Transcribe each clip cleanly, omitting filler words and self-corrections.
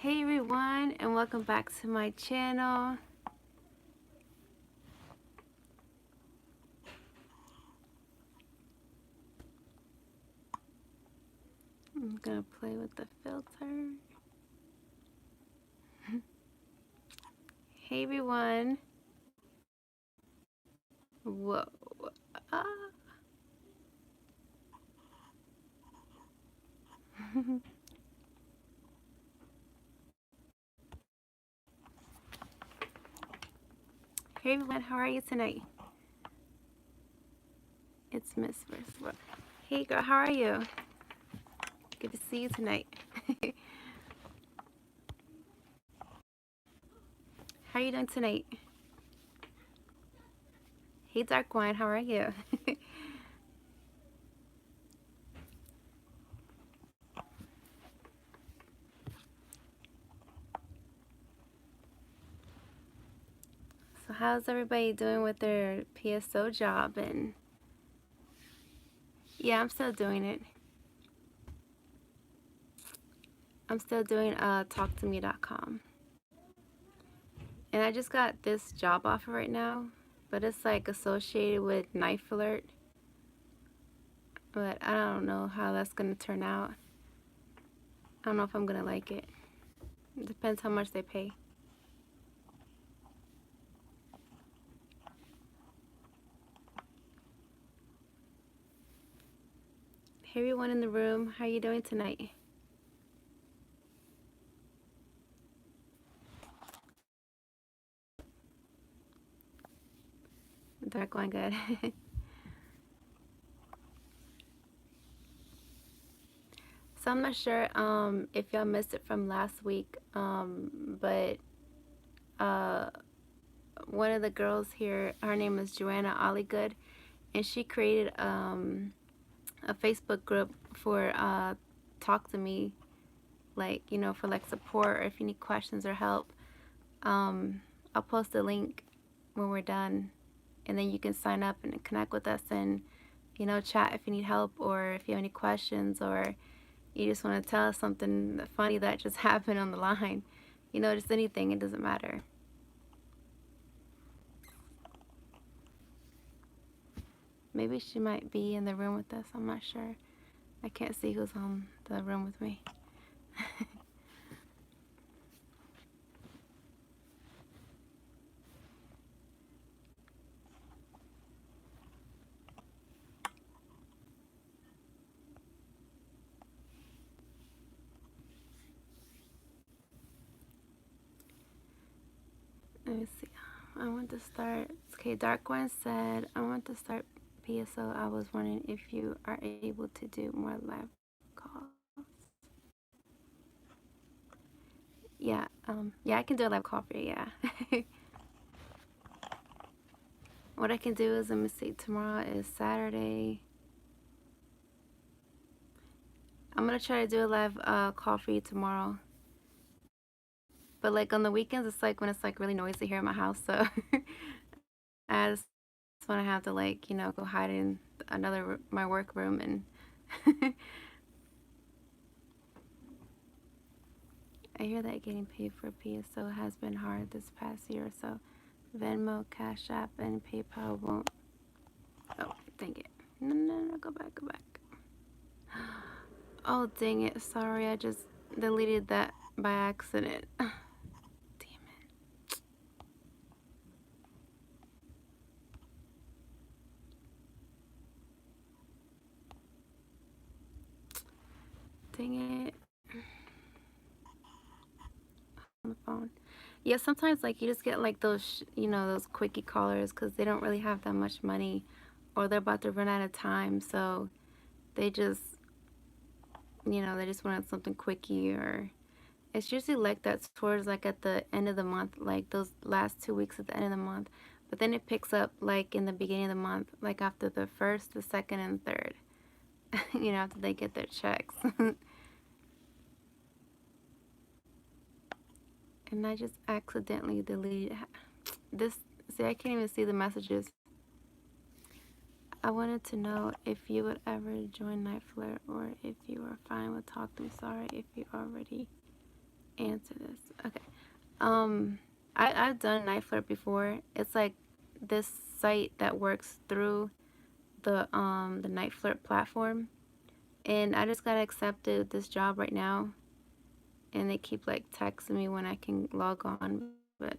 Hey everyone, and welcome back to my channel. I'm gonna play with the filter. Hey everyone. Whoa. Ah. Hey everyone, how are you tonight? It's Miss Versa. Hey girl, how are you? Good to see you tonight. How are you doing tonight? Hey Dark Wine, how are you? So how's everybody doing with their PSO job? And yeah, I'm still doing it. I'm still doing talktome.com. And I just got this job offer right now, but it's like associated with Knife Alert. But I don't know how that's gonna turn out. I don't know if I'm gonna like it. It depends how much they pay. Hey everyone in the room, how you doing tonight? Dark going good. So I'm not sure if y'all missed it from last week, but uh, one of the girls here, her name is Joanna Ollygood, and she created a Facebook group for Talk to Me, like, you know, for like support or if you need questions or help. I'll post a link when we're done, and then you can sign up and connect with us and, you know, chat if you need help or if you have any questions or you just want to tell us something funny that just happened on the line. You know, just anything, it doesn't matter. Maybe she might be in the room with us, I'm not sure. I can't see who's on the room with me. Let me see. I want to start. Okay, Dark One said, I want to start PSO. I was wondering if you are able to do more live calls. Yeah, yeah, I can do a live call for you, yeah. What I can do is, let me see, tomorrow is Saturday. I'm gonna try to do a live call for you tomorrow. But like on the weekends, it's like when it's like really noisy here in my house, so I just want to have to, like, you know, go hide in my work room and I hear that getting paid for PSO has been hard this past year or so. Venmo, Cash App, and PayPal won't. Oh, dang it. No, go back. Oh, dang it. Sorry, I just deleted that by accident. Damn it. Dang it. On the phone. Yeah, sometimes like you just get like those, you know, those quickie callers because they don't really have that much money or they're about to run out of time. So they just, you know, they just want something quickie, or it's usually like that towards like at the end of the month, like those last 2 weeks at the end of the month. But then it picks up like in the beginning of the month, like after the first, the second, and third, you know, after they get their checks. And I just accidentally deleted this. See, I can't even see the messages. I wanted to know if you would ever join Night Flirt or if you are fine with Talk to Me. Sorry if you already answer this. Okay. I've done NineFlirt before. It's like this site that works through the NineFlirt platform, and I just got accepted this job right now, and they keep like texting me when I can log on, but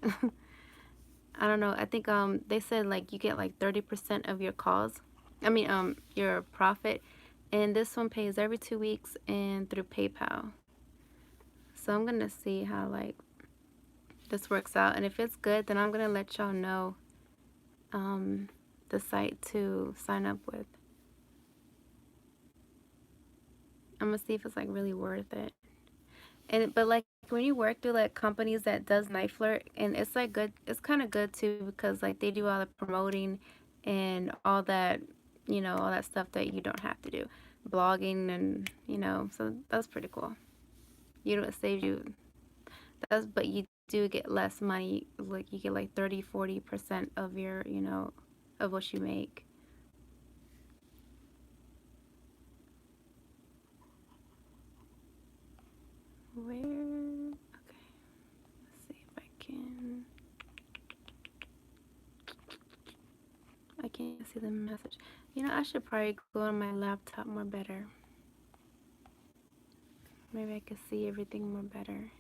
I don't know. I think they said like you get like 30% of your calls. I mean your profit, and this one pays every 2 weeks and through PayPal. So I'm gonna see how like this works out, and if it's good, then I'm gonna let y'all know um the site to sign up with. I'm gonna see if it's like really worth it. And but like when you work through like companies that does NineFlirt, and it's like good, it's kind of good too because like they do all the promoting and all that, all that stuff that you don't have to do, blogging and so that's pretty cool. You know, it saves you. That's but you do get less money. Like you get like 30-40% of your of what you make. Where? Okay, let's see if I can. I can't see the message. I should probably go on my laptop more better. Maybe I could see everything more better.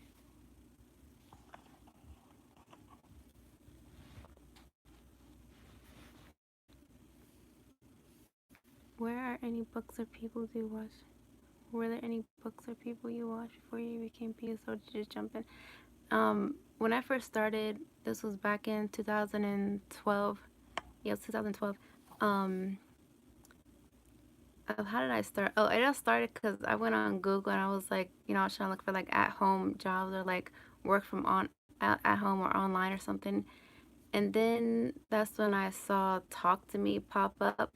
Where are any books or people do you watch? Were there any books or people you watched before you became PS, or did you just jump in? When I first started, this was back in 2012. Yeah, it was 2012. Um, how did I start? Oh, I just started because I went on Google and I was like, I was trying to look for like at-home jobs or like work from at home or online or something. And then that's when I saw Talk to Me pop up.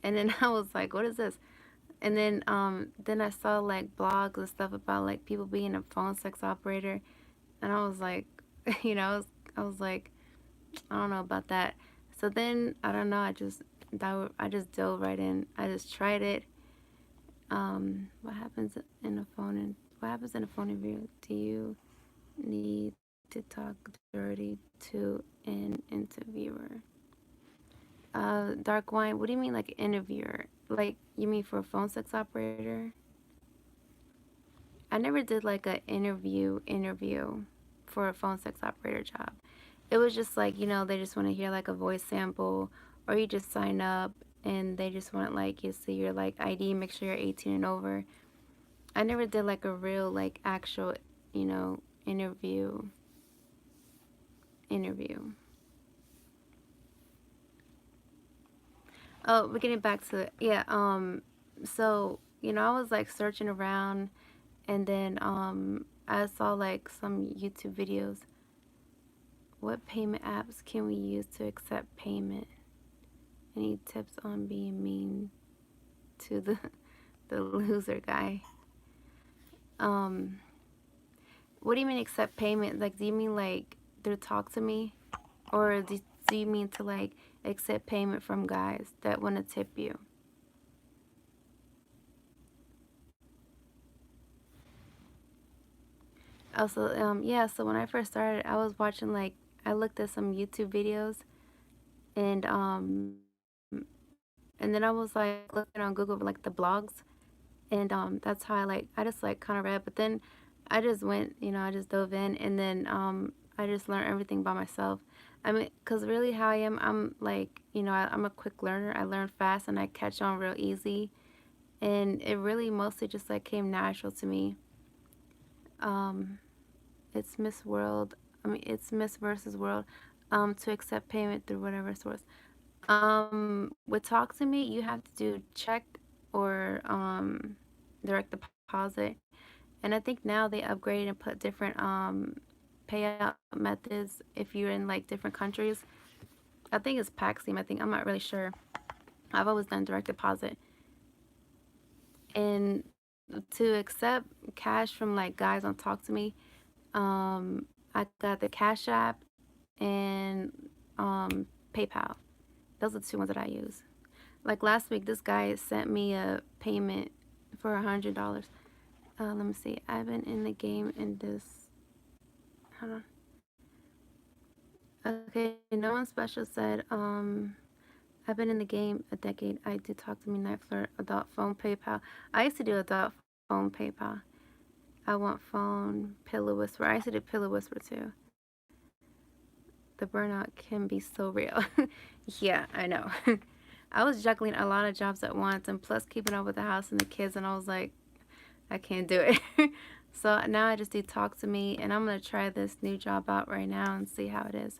And then I was like, what is this? And then I saw like blogs and stuff about like people being a phone sex operator. And I was like, I was like, I don't know about that. So then I don't know, I just dove right in. I just tried it. What happens in a what happens in a phone interview? Do you need to talk dirty to an interviewer? Dark wine. What do you mean, like interviewer? Like you mean for a phone sex operator? I never did like a interview for a phone sex operator job. It was just like they just want to hear like a voice sample, or you just sign up and they just want like you see your like ID, make sure you're 18 and over. I never did like a real like actual you know interview. Oh, we're getting back to it. Yeah. So I was like searching around, and then I saw like some YouTube videos. What payment apps can we use to accept payment? Any tips on being mean to the the loser guy? Um, what do you mean accept payment? Like, do you mean like through Talk to Me, or do you mean to like accept payment from guys that want to tip you? Also, yeah. So when I first started, I was watching like I looked at some YouTube videos, and and then I was like looking on Google for like the blogs, and that's how I just like kind of read, but then I just went, I just dove in, and then I just learned everything by myself. I mean, because really how I am, I'm like, I'm a quick learner. I learn fast and I catch on real easy, and it really mostly just like came natural to me. um it's Miss World. I mean, it's Miss versus World. To accept payment through whatever source. With Talk to Me, you have to do check or direct deposit. And I think now they upgrade and put different payout methods if you're in like different countries. I think it's Paxim. I think I'm not really sure. I've always done direct deposit. And to accept cash from like guys on Talk to Me, I got the Cash App and PayPal. Those are the two ones that I use. Like last week, this guy sent me a payment for $100. Let me see. I've been in the game in this. Hold on. Okay, no one special said, I've been in the game a decade. I do Talk to Me Night Flirt, adult phone, PayPal. I used to do adult phone, PayPal. I want phone, Pillow Whisper. I used to do Pillow Whisper too. The burnout can be so real. Yeah, I know. I was juggling a lot of jobs at once and plus keeping up with the house and the kids, and I was like, I can't do it. So now I just do Talk to Me, and I'm going to try this new job out right now and see how it is.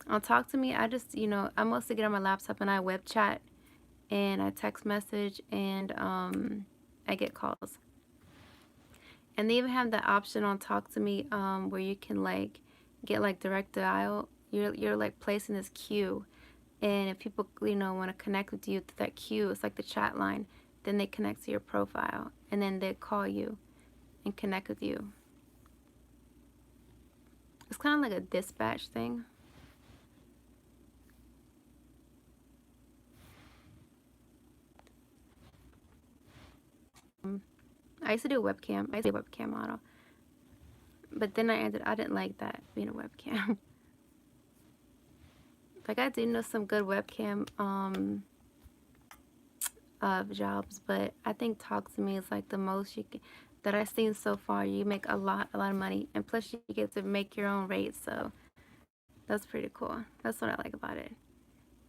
On Talk to Me, I just, I mostly get on my laptop and I web chat and I text message and I get calls. And they even have the option on Talk to Me where you can like get like direct dial. You're like placing this queue, and if people want to connect with you through that queue, it's like the chat line. Then they connect to your profile, and then they call you and connect with you. It's kind of like a dispatch thing. I used to do a webcam. I used to be a webcam model. But then I didn't like that, being a webcam. Like, I do know some good webcam jobs, but I think Talk to Me is like the most you can, that I've seen so far. You make a lot of money, and plus you get to make your own rates, so that's pretty cool. That's what I like about it.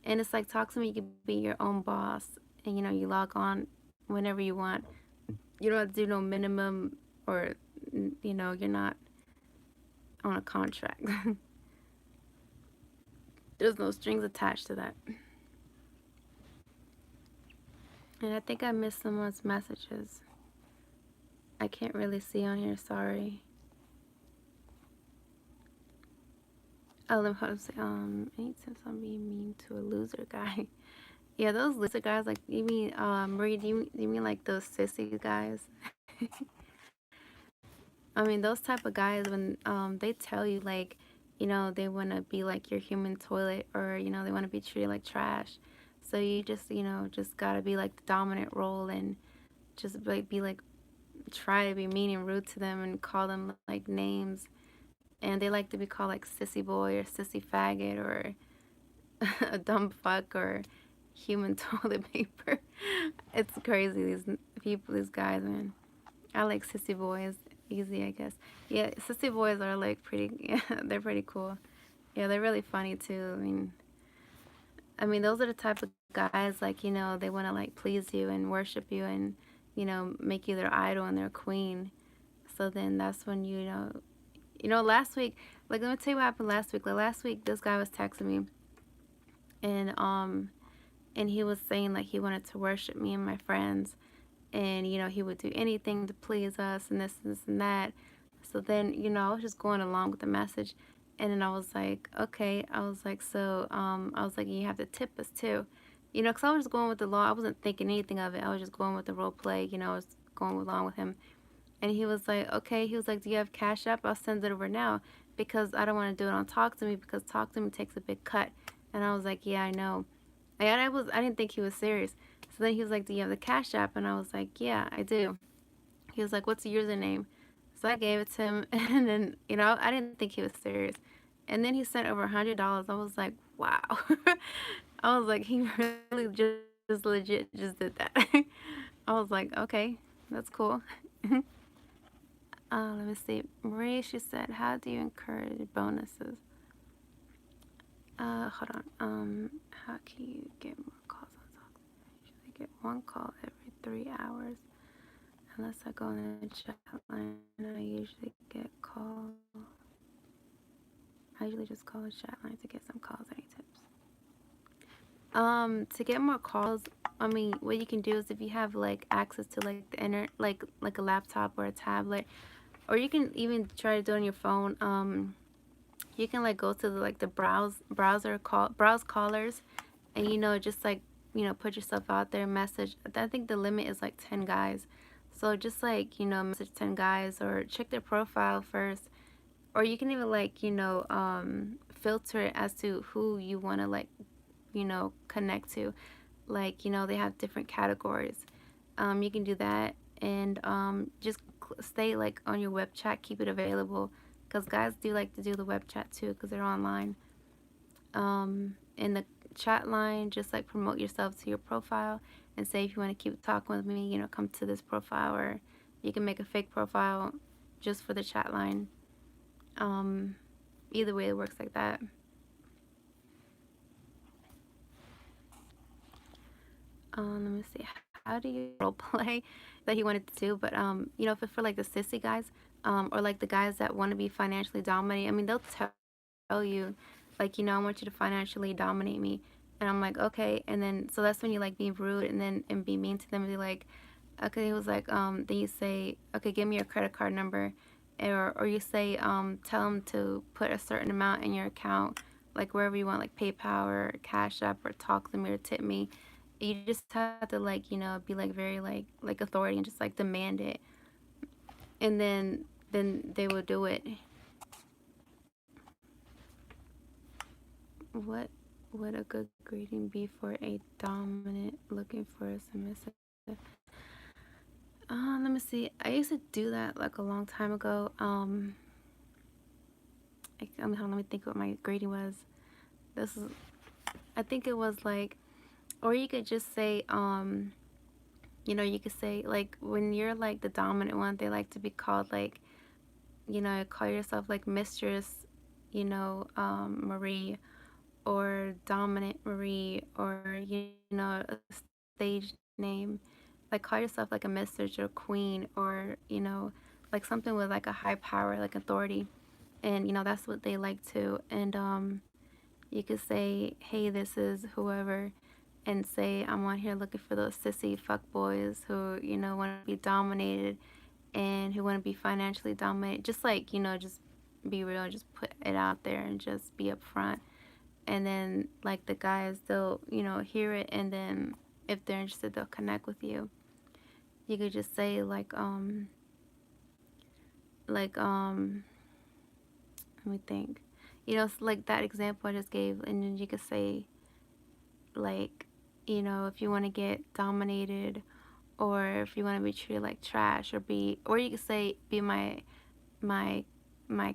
And it's like Talk to Me, you can be your own boss, and you log on whenever you want. You don't have to do no minimum, or you're not on a contract. There's no strings attached to that. And I think I missed someone's messages. I can't really see on here, sorry. Oh, let me say, any tips on being mean to a loser guy? Yeah, those loser guys, like, you mean, Marie, do you mean like those sissy guys? I mean, those type of guys, when they tell you, like, they want to be like your human toilet, or, they want to be treated like trash. So you just, just got to be like the dominant role and just like be like, try to be mean and rude to them and call them like names. And they like to be called like sissy boy or sissy faggot or a dumb fuck or human toilet paper. It's crazy, these people, these guys, man. I like sissy boys. Easy, I guess. Yeah, sissy boys are like pretty, yeah, they're pretty cool. Yeah, they're really funny too. I mean, those are the type of guys, like, they want to like please you and worship you and, make you their idol and their queen. So then that's when, last week, like, let me tell you what happened last week. Like, last week, this guy was texting me, and he was saying like he wanted to worship me and my friends, and he would do anything to please us and this and that. So then I was just going along with the message, and then I was like, okay. I was like, so I was like, you have to tip us too, because I was just going with the law. I wasn't thinking anything of it. I was just going with the role play. I was going along with him. And he was like, okay. He was like, do you have Cash App? I'll send it over now, because I don't want to do it on Talk to Me, because Talk to Me takes a big cut. And I was like, yeah, I know. And I didn't think he was serious. So then he was like, do you have the Cash App? And I was like, yeah, I do. He was like, what's the username? So I gave it to him. And then, I didn't think he was serious. And then he sent over $100. I was like, wow. I was like, he really just legit just did that. I was like, okay, that's cool. Let me see. Marie, she said, how do you encourage bonuses? Hold on. How can you get more calls on Talk? I usually get one call every 3 hours. Unless I go in the chat line, I usually get calls. I usually just call the chat line to get some calls. Any tips? To get more calls, I mean, what you can do is, if you have like access to like the internet, like a laptop or a tablet, or you can even try to do it on your phone. You can like go to the browse callers, and just like put yourself out there, message. I think the limit is like 10 guys. So just like message 10 guys, or check their profile first, or you can even like filter it as to who you want to like connect to. Like they have different categories. You can do that, and just stay like on your web chat, keep it available, because guys do like to do the web chat too, because they're online. In the chat line, just like promote yourself to your profile and say if you want to keep talking with me, come to this profile, or you can make a fake profile just for the chat line. Either way, it works like that. Let me see. How do you role play that he wanted to do? But if it's for like the sissy guys, or like the guys that want to be financially dominated, I mean, they'll tell you, like, I want you to financially dominate me, and I'm like, okay, and then so that's when you like be rude and be mean to them, and be like, okay, he was like, then you say, okay, give me your credit card number, or you say, tell them to put a certain amount in your account, like wherever you want, like PayPal or Cash App, or talk to me or tip me. You just have to like, be like very like authority, and just like demand it, and then they will do it. What would a good greeting be for a dominant looking for a submissive? Let me see. I used to do that like a long time ago. Let me think what my greeting was. This is, I think it was like, or you could just say, you could say like when you're like the dominant one, they like to be called like, call yourself like Mistress, Marie, or Dominant Marie, or a stage name, like call yourself like a mistress or queen, or like something with like a high power, like authority, and that's what they like to. And you could say, hey, this is whoever, and say, I'm on here looking for those sissy fuck boys who want to be dominated and who want to be financially dominated. Just like just be real, just put it out there and just be upfront. And then like the guys, they'll hear it, and then if they're interested, they'll connect with you. You could just say let me think, like that example I just gave, and then you could say like, if you want to get dominated, or if you want to be treated like trash, or you could say be my my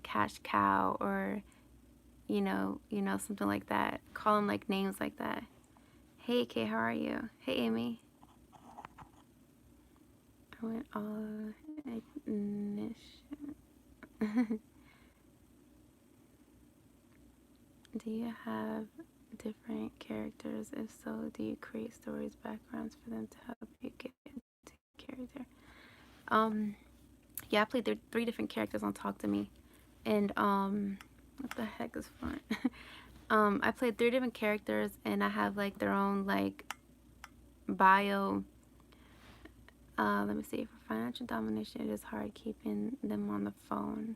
cash cow, or something like that. Call them like names like that. Hey Kay, how are you? Hey Amy. I went all ignition. Do you have different characters? If so, do you create stories, backgrounds for them to help you get into character? Yeah, I played three different characters on Talk to Me, and what the heck is fun? I played three different characters, and I have like their own like bio. Let me see. For financial domination, it is hard keeping them on the phone.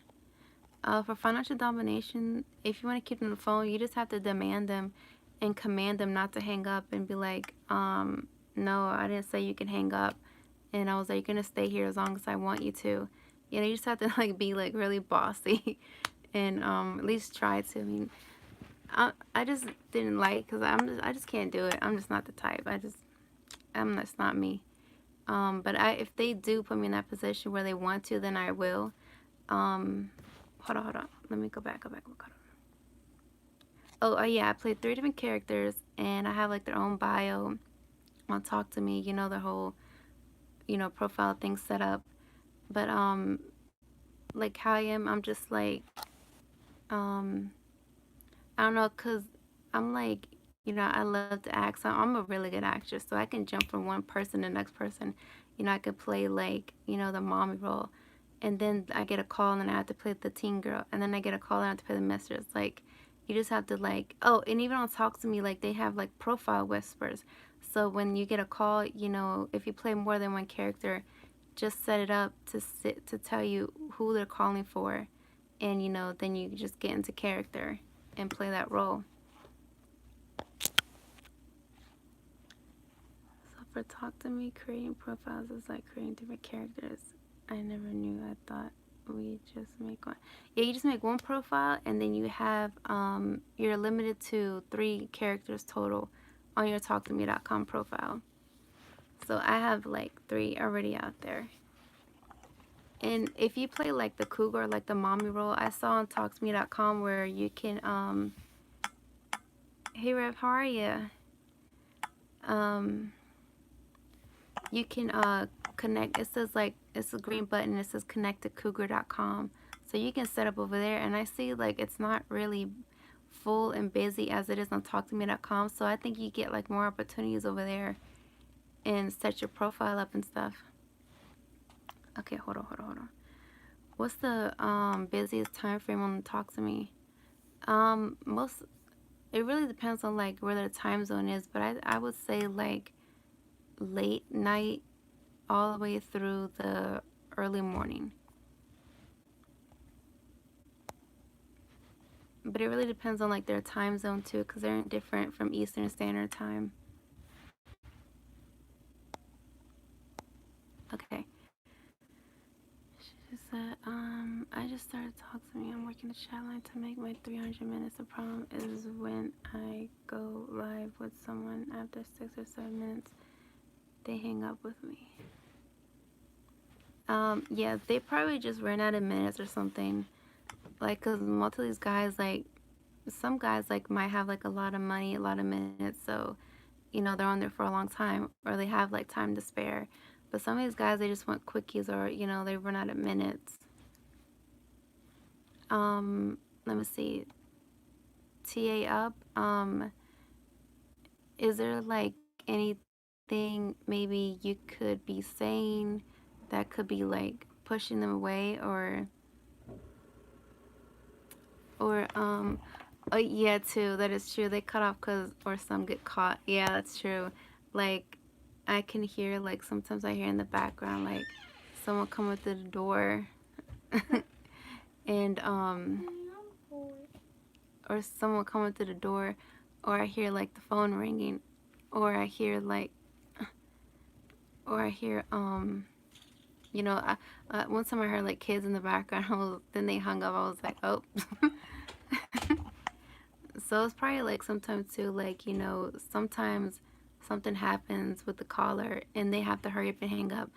For financial domination, if you want to keep them on the phone, you just have to demand them and command them not to hang up, and be like, no, I didn't say you can hang up. And I was like, you're going to stay here as long as I want you to. You just have to like be like really bossy and at least try to. I mean, I just didn't like, because I just can't do it. I'm just not the type. That's not me. But if they do put me in that position where they want to, then I will. Hold on. Let me go back. Oh, yeah, I played three different characters, and I have like their own bio on Talk to Me, their whole, profile thing set up. But like how I am, I'm just like, I don't know, cause I'm like, I love to act. So I'm a really good actress, so I can jump from one person to the next person. I could play like, the mommy role, and then I get a call, and then I have to play the teen girl, and then I get a call, and I have to play the mistress. Like, you just have to like, oh, and even on Talk to Me, like they have like profile whispers. So when you get a call, if you play more than one character, just set it up to tell you who they're calling for, and then you just get into character and play that role. So for Talk to Me, creating profiles is like creating different characters. I never knew. I thought we just make one. Yeah, you just make one profile, and then you have you're limited to 3 characters total on your talktome.com profile. So I have like 3 already out there. And if you play like the cougar, like the mommy role, I saw on talktome.com where you can hey Rev, how are you? Um you can connect. It says like it's a green button, it says connect to cougar.com. So you can set up over there, and I see like it's not really full and busy as it is on talktome.com. So I think you get like more opportunities over there and set your profile up and stuff. Okay, hold on. What's the busiest time frame on Talk to Me? Most it really depends on like where the time zone is, but I would say like late night all the way through the early morning. But it really depends on like their time zone too, because they're different from Eastern Standard Time. Okay. She said, I just started Talk to Me. I'm working the chat line to make my 300 minutes. The problem is when I go live with someone after 6 or 7 minutes, they hang up with me. Yeah, they probably just ran out of minutes or something. Like, cause most of these guys, like, some guys like might have like a lot of money, a lot of minutes, so they're on there for a long time, or they have like time to spare. But some of these guys, they just want quickies, or they run out of minutes. Let me see. TA up. Is there like anything maybe you could be saying that could be like pushing them away, or oh yeah, too, that is true. They cut off or some get caught. Yeah, that's true. Like I can hear, like sometimes I hear in the background like someone coming through the door and or someone coming through the door, or I hear like the phone ringing, or I hear like or I hear one time I heard like kids in the background. Then they hung up. I was like, oh. So it's probably like sometimes too, like, sometimes something happens with the caller and they have to hurry up and hang up.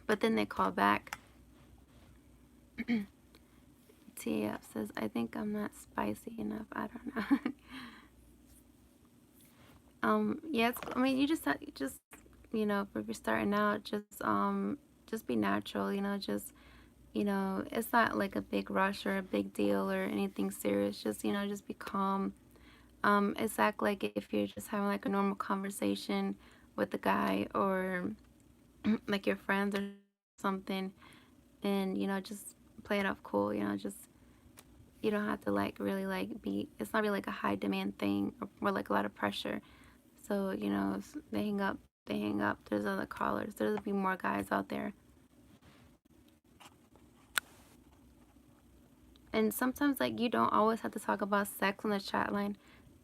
But then they call back. TF says, I think I'm not spicy enough. I don't know. Yeah, I mean, you just, if you're starting out, just be natural, it's not like a big rush or a big deal or anything serious. Just be calm. It's act like if you're just having like a normal conversation with a guy, or like your friends or something, and just play it off cool. Just you don't have to like really like be. It's not really like a high demand thing, or like a lot of pressure. So if they hang up, they hang up. There's other callers. There'll be more guys out there. And sometimes like you don't always have to talk about sex on the chat line.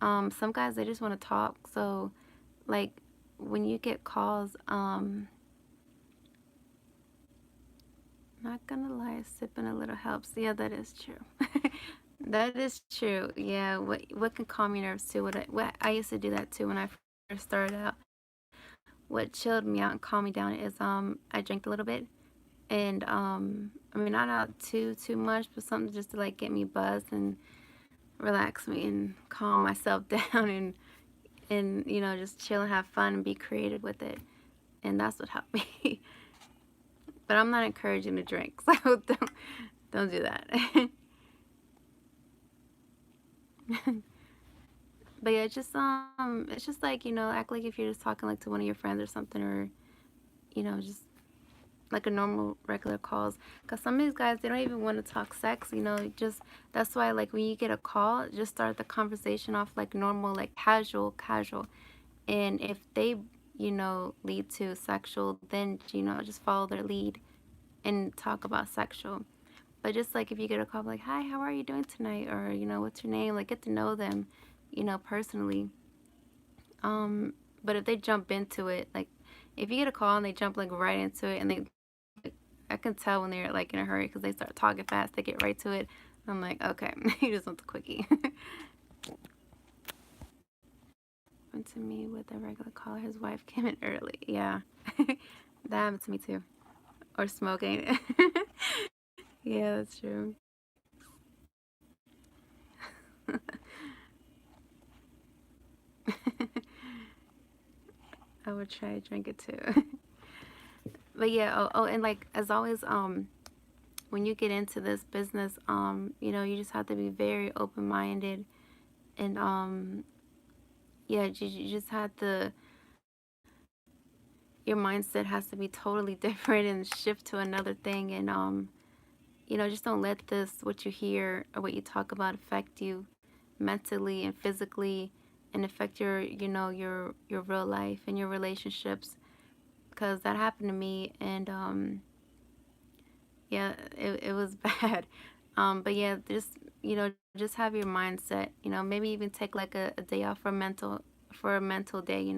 Some guys, they just want to talk. So like when you get calls, not gonna lie, sipping a little helps. Yeah, that is true. That is true. Yeah, what can calm your nerves too? What I used to do that too when I first started out. What chilled me out and calmed me down is I drank a little bit, and I mean, not out too much, but something just to like get me buzzed and relax me and calm myself down, and just chill and have fun and be creative with it. And that's what helped me. But I'm not encouraging to drink, so don't do that. But yeah, it's just like, act like if you're just talking like to one of your friends or something, or just like a normal regular calls. Because some of these guys, they don't even want to talk sex. Just that's why, like, when you get a call, just start the conversation off like normal, like casual. And if they lead to sexual, then just follow their lead and talk about sexual. But just like if you get a call like, hi, how are you doing tonight, or what's your name, like get to know them personally. But if they jump into it, like if you get a call and they jump like right into it, and I can tell when they're like in a hurry because they start talking fast, they get right to it. I'm like, okay, you just want the quickie. Happened to me with a regular caller. His wife came in early. Yeah, that happened to me too. or smoking. Yeah, that's true. I would try to drink it too. But yeah, and like as always, when you get into this business, you just have to be very open minded, and yeah, you just have to, your mindset has to be totally different and shift to another thing, and just don't let this, what you hear or what you talk about, affect you mentally and physically, and affect your real life and your relationships, because that happened to me, and yeah, it was bad. But yeah, just have your mindset, maybe even take like a day off for a mental day,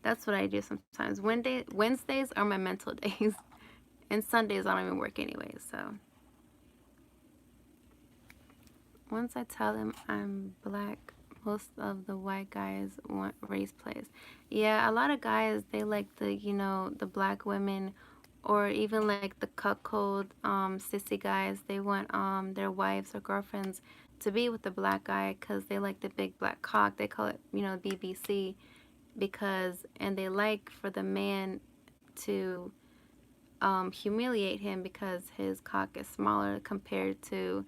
that's what I do sometimes. Wednesdays are my mental days, and Sundays I don't even work anyway. So once I tell them I'm black, most of the white guys want race plays. Yeah, a lot of guys, they like the black women, or even like the cuckold sissy guys. They want their wives or girlfriends to be with the black guy because they like the big black cock. They call it BBC, because, and they like for the man to humiliate him because his cock is smaller compared to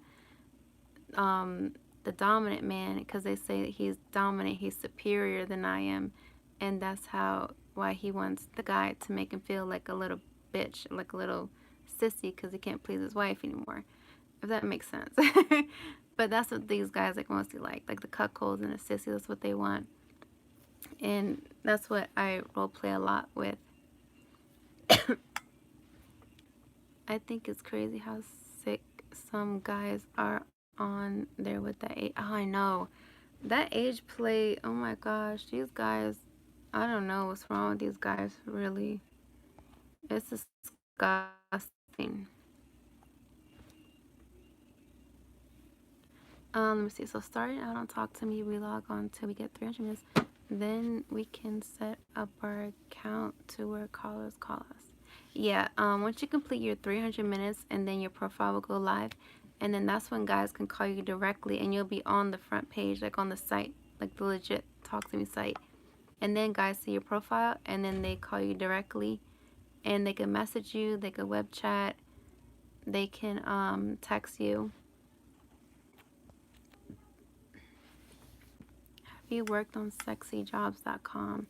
um, the dominant man, because they say that he's dominant, he's superior than I am, and that's why he wants the guy to make him feel like a little bitch, like a little sissy, because he can't please his wife anymore. If that makes sense. But that's what these guys like mostly like the cuckolds and the sissies. That's what they want, and that's what I role play a lot with. I think it's crazy how sick some guys are on there with that age. Oh, I know. That age play, oh my gosh, these guys, I don't know what's wrong with these guys, really. It's disgusting. Let me see. So starting out on Talk to Me, we log on till we get 300 minutes. Then we can set up our account to where callers call us. Yeah, once you complete your 300 minutes, and then your profile will go live, and then that's when guys can call you directly, and you'll be on the front page, like on the site, like the legit Talk to Me site. And then guys see your profile, and then they call you directly, and they can message you, they can web chat, they can text you. Have you worked on sexyjobs.com?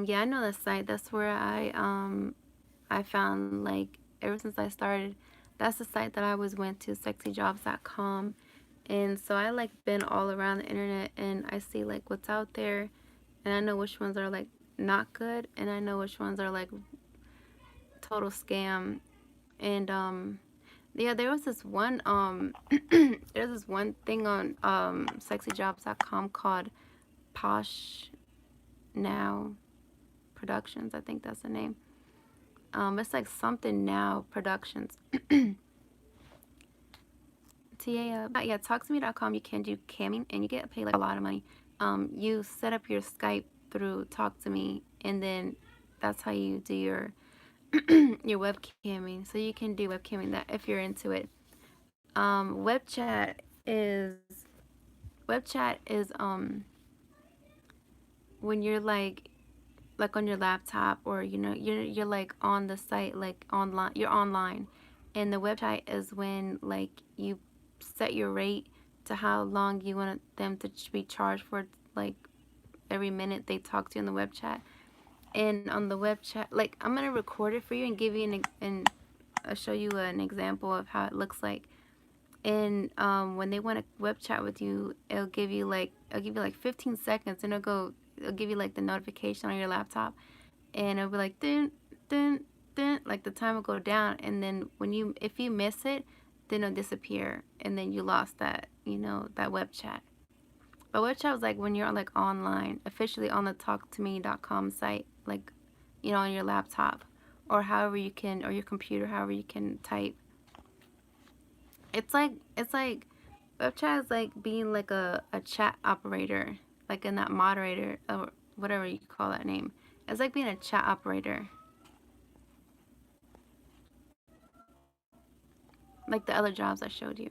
Yeah, I know that site. That's where I found, like, ever since I started, that's the site that I always went to, sexyjobs.com. And so I like been all around the internet, and I see like what's out there, and I know which ones are like not good, and I know which ones are like total scam. And yeah, there was this one there's this one thing on sexyjobs.com called Posh Now Productions. I think that's the name. It's like something now productions. Yeah, talktome.com. You can do camming, and you get paid like a lot of money. You set up your Skype through Talk to Me, and then that's how you do your your webcamming. So you can do webcamming that if you're into it. Web chat is when you're like on your laptop, or you're like on the site, like online, you're online, and the website is when like you set your rate to how long you want them to be charged for, like every minute they talk to you in the web chat. And on the web chat, like, I'm gonna record it for you and give you and I'll show you an example of how it looks like. And when they want to web chat with you, it'll give you like 15 seconds, and it'll give you like the notification on your laptop, and it'll be like dun dun dun, like the time will go down, and then if you miss it, then it'll disappear, and then you lost that web chat. But web chat was like when you're like online, officially on the talktome.com site, like on your laptop, or however you can, or your computer, however you can type. It's like web chat is like being like a chat operator, like in that moderator or whatever you call that name. It's like being a chat operator. like the other jobs I showed you.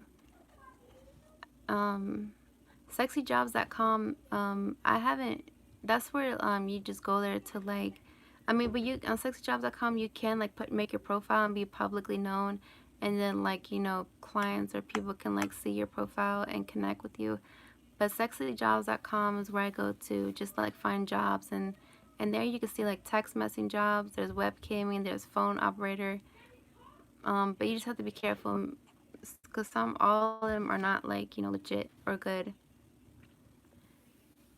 Sexyjobs.com, I haven't, that's where you just go there to like, I mean, but you on sexyjobs.com you can like make your profile and be publicly known, and then like, you know, clients or people can like see your profile and connect with you. But sexyjobs.com is where I go to just like find jobs, and there you can see like text messaging jobs, there's webcamming, there's phone operator. But you just have to be careful because all of them are not like, you know, legit or good.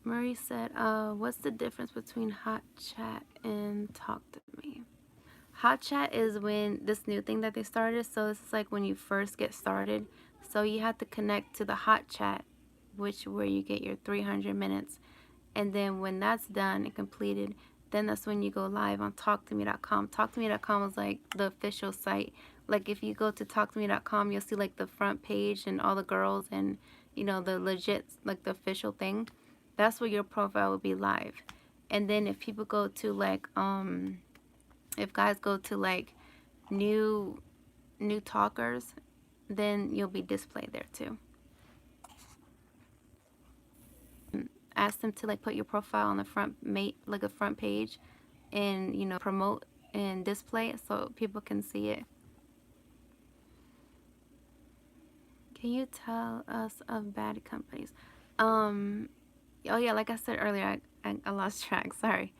Murray said, what's the difference between hot chat and talk to me? Hot chat is when this new thing that they started. So this is like when you first get started. So you have to connect to the hot chat, which where you get your 300 minutes. And then when that's done and completed, then that's when you go live on talktome.com. Talktome.com is like the official site. Like if you go to talktome.com, you'll see like the front page and all the girls and, you know, the legit, like the official thing. That's where your profile will be live. And then if people go to like, if guys go to like new talkers, then you'll be displayed there too. Ask them to like put your profile on the front like a front page, and you know, promote and display it so people can see it. Can you tell us of bad companies? Oh yeah, like I said earlier, I lost track, sorry.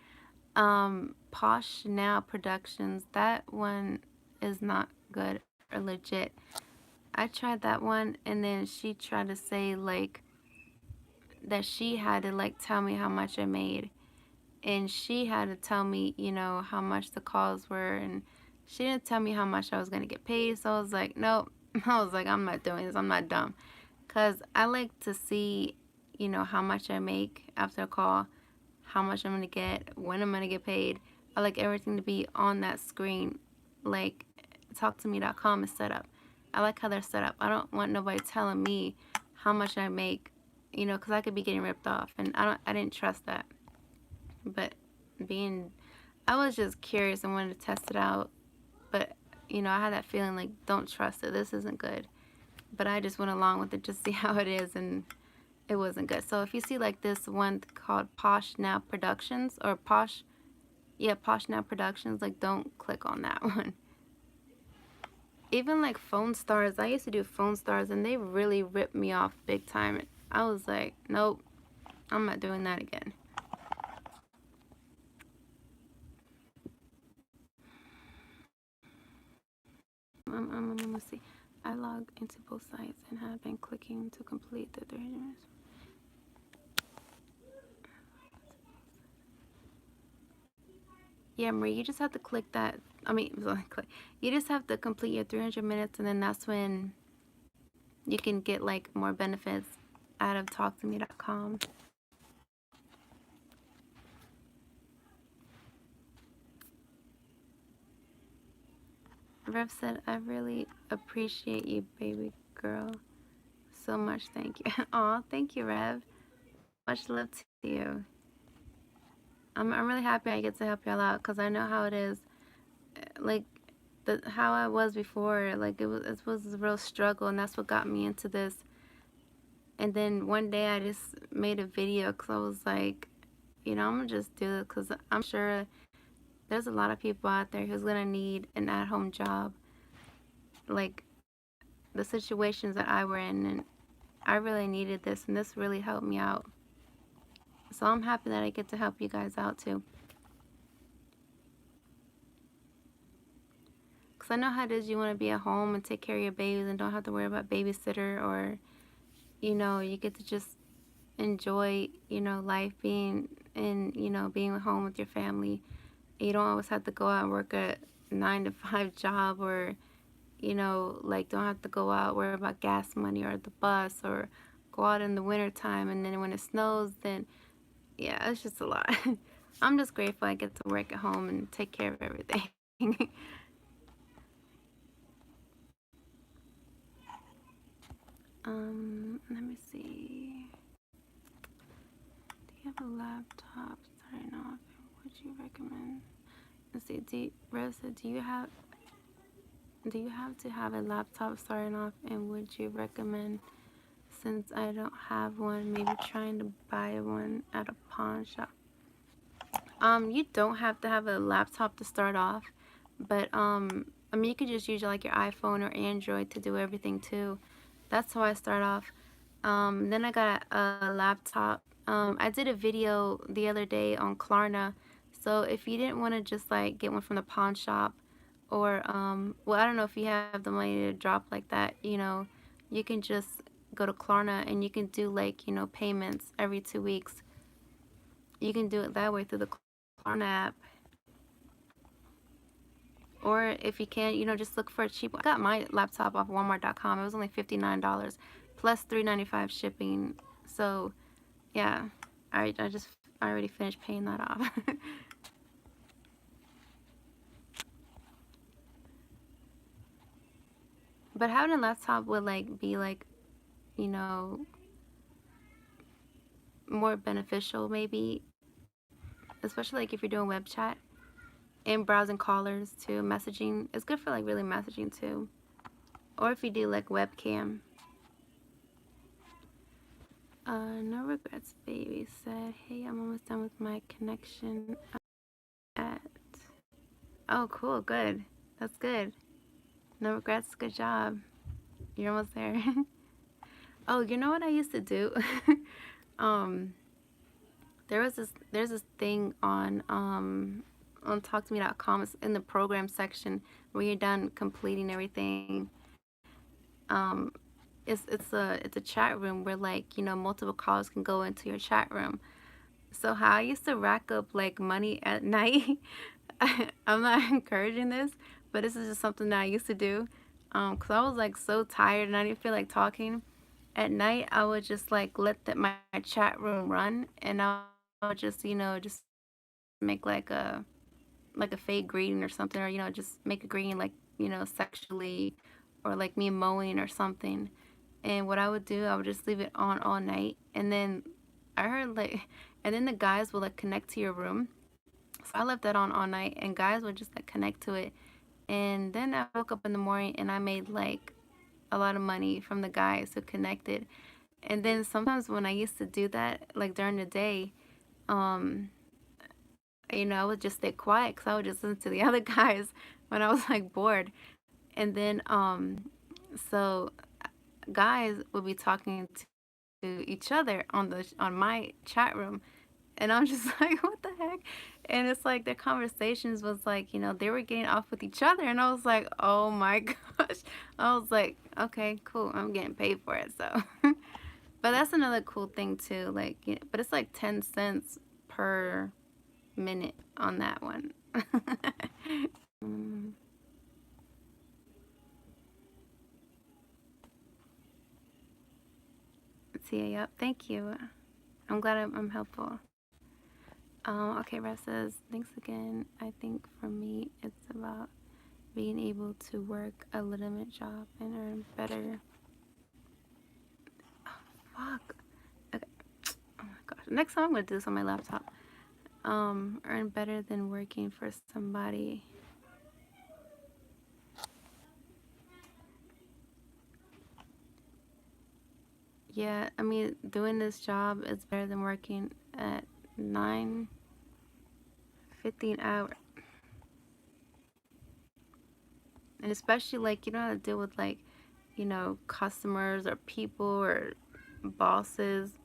Posh Now Productions, that one is not good or legit. I tried that one, and then she tried to say like that she had to like tell me how much I made, and she had to tell me, you know, how much the calls were, and she didn't tell me how much I was gonna get paid. So I was like, nope. I was like, I'm not doing this. I'm not dumb, because I like to see, you know, how much I make after a call, how much I'm gonna get, when I'm gonna get paid. I like everything to be on that screen, like talktome.com is set up. I like how they're set up. I don't want nobody telling me how much I make, you know, because I could be getting ripped off, and I didn't trust that. But I was just curious and wanted to test it out. But, you know, I had that feeling like, don't trust it. This isn't good. But I just went along with it just to see how it is, and it wasn't good. So if you see like this one called Posh Now Productions, or Posh Now Productions, like don't click on that one. Even like Phone Stars, I used to do Phone Stars, and they really ripped me off big time. I was like, nope, I'm not doing that again. Let's see. I logged into both sites and have been clicking to complete the 300 minutes. Yeah, Marie, you just have to click that. I mean, you just have to complete your 300 minutes, and then that's when you can get like more benefits out of talktome.com. Rev said, I really appreciate you, baby girl, so much. Thank you. Aw, thank you, Rev. Much love to you. I'm really happy I get to help y'all out, because I know how it is. Like, how I was before, like it was a real struggle, and that's what got me into this. And then one day I just made a video because I was like, you know, I'm gonna just do it because I'm sure there's a lot of people out there who's gonna need an at-home job, like the situations that I were in, and I really needed this, and this really helped me out. So I'm happy that I get to help you guys out too. Because I know how it is, you want to be at home and take care of your babies and don't have to worry about babysitter, or, you know, you get to just enjoy, you know, life being in, you know, being at home with your family. You don't always have to go out and work a 9 to 5 job, or, you know, like don't have to go out, worry about gas money or the bus, or go out in the winter time, and then when it snows, then yeah, it's just a lot. I'm just grateful I get to work at home and take care of everything. Let me see. Do you have a laptop starting off? Would you recommend? Let's see. Rose said, do you have Do you have to have a laptop starting off, and would you recommend, since I don't have one, maybe trying to buy one at a pawn shop? You don't have to have a laptop to start off, but I mean, you could just use like your iPhone or Android to do everything too. That's how I start off. Then I got a laptop. I did a video the other day on Klarna. So if you didn't want to just like get one from the pawn shop, or well, I don't know if you have the money to drop like that, you can just go to Klarna and you can do like, payments every 2 weeks. You can do it that way through the Klarna app. Or if you can, just look for a cheap one. I got my laptop off Walmart.com. It was only $59 plus $3.95 shipping. So yeah, I already finished paying that off. But having a laptop would like be like, you know, more beneficial maybe, especially like if you're doing web chat and browsing callers too. Messaging, it's good for like really messaging too. Or if you do like webcam. No regrets, baby said, hey, I'm almost done with my connection at. Oh, cool, good. That's good. No regrets, good job. You're almost there. Oh, you know what I used to do? um, there's this thing on talktome.com. It's in the program section where you're done completing everything. Um, it's a chat room where like multiple callers can go into your chat room. So how I used to rack up like money at night. I'm not encouraging this, but this is just something that I used to do. 'Cause I was like so tired and I didn't feel like talking. At night, I would just like let my chat room run, and I would just just make like a fake greeting or something, or just make a greeting like sexually, or like me mowing or something. And what I would do, I would just leave it on all night, and then I heard like, and then the guys would like connect to your room. So I left that on all night, and guys would just like connect to it. And then I woke up in the morning and I made like a lot of money from the guys who connected. And then sometimes when I used to do that, like during the day, um, I would just stay quiet because I would just listen to the other guys when I was like bored. And then, so guys would be talking to each other on my chat room, and I'm just like, what the heck? And it's like their conversations was like, they were getting off with each other, and I was like, oh my gosh. I was like, okay, cool, I'm getting paid for it, so. But that's another cool thing too, like, but it's like 10 cents per minute on that one. Mm, Tia, yep, thank you. I'm glad I'm helpful. Okay, Rev says, thanks again. I think for me, it's about being able to work a legitimate job and earn better. Oh, fuck. Okay. Oh my gosh. Next time I'm gonna do this on my laptop. Earn better than working for somebody. Yeah, I mean, doing this job is better than working at 9:50 an hour. And especially like you don't have to deal with like, customers or people or bosses.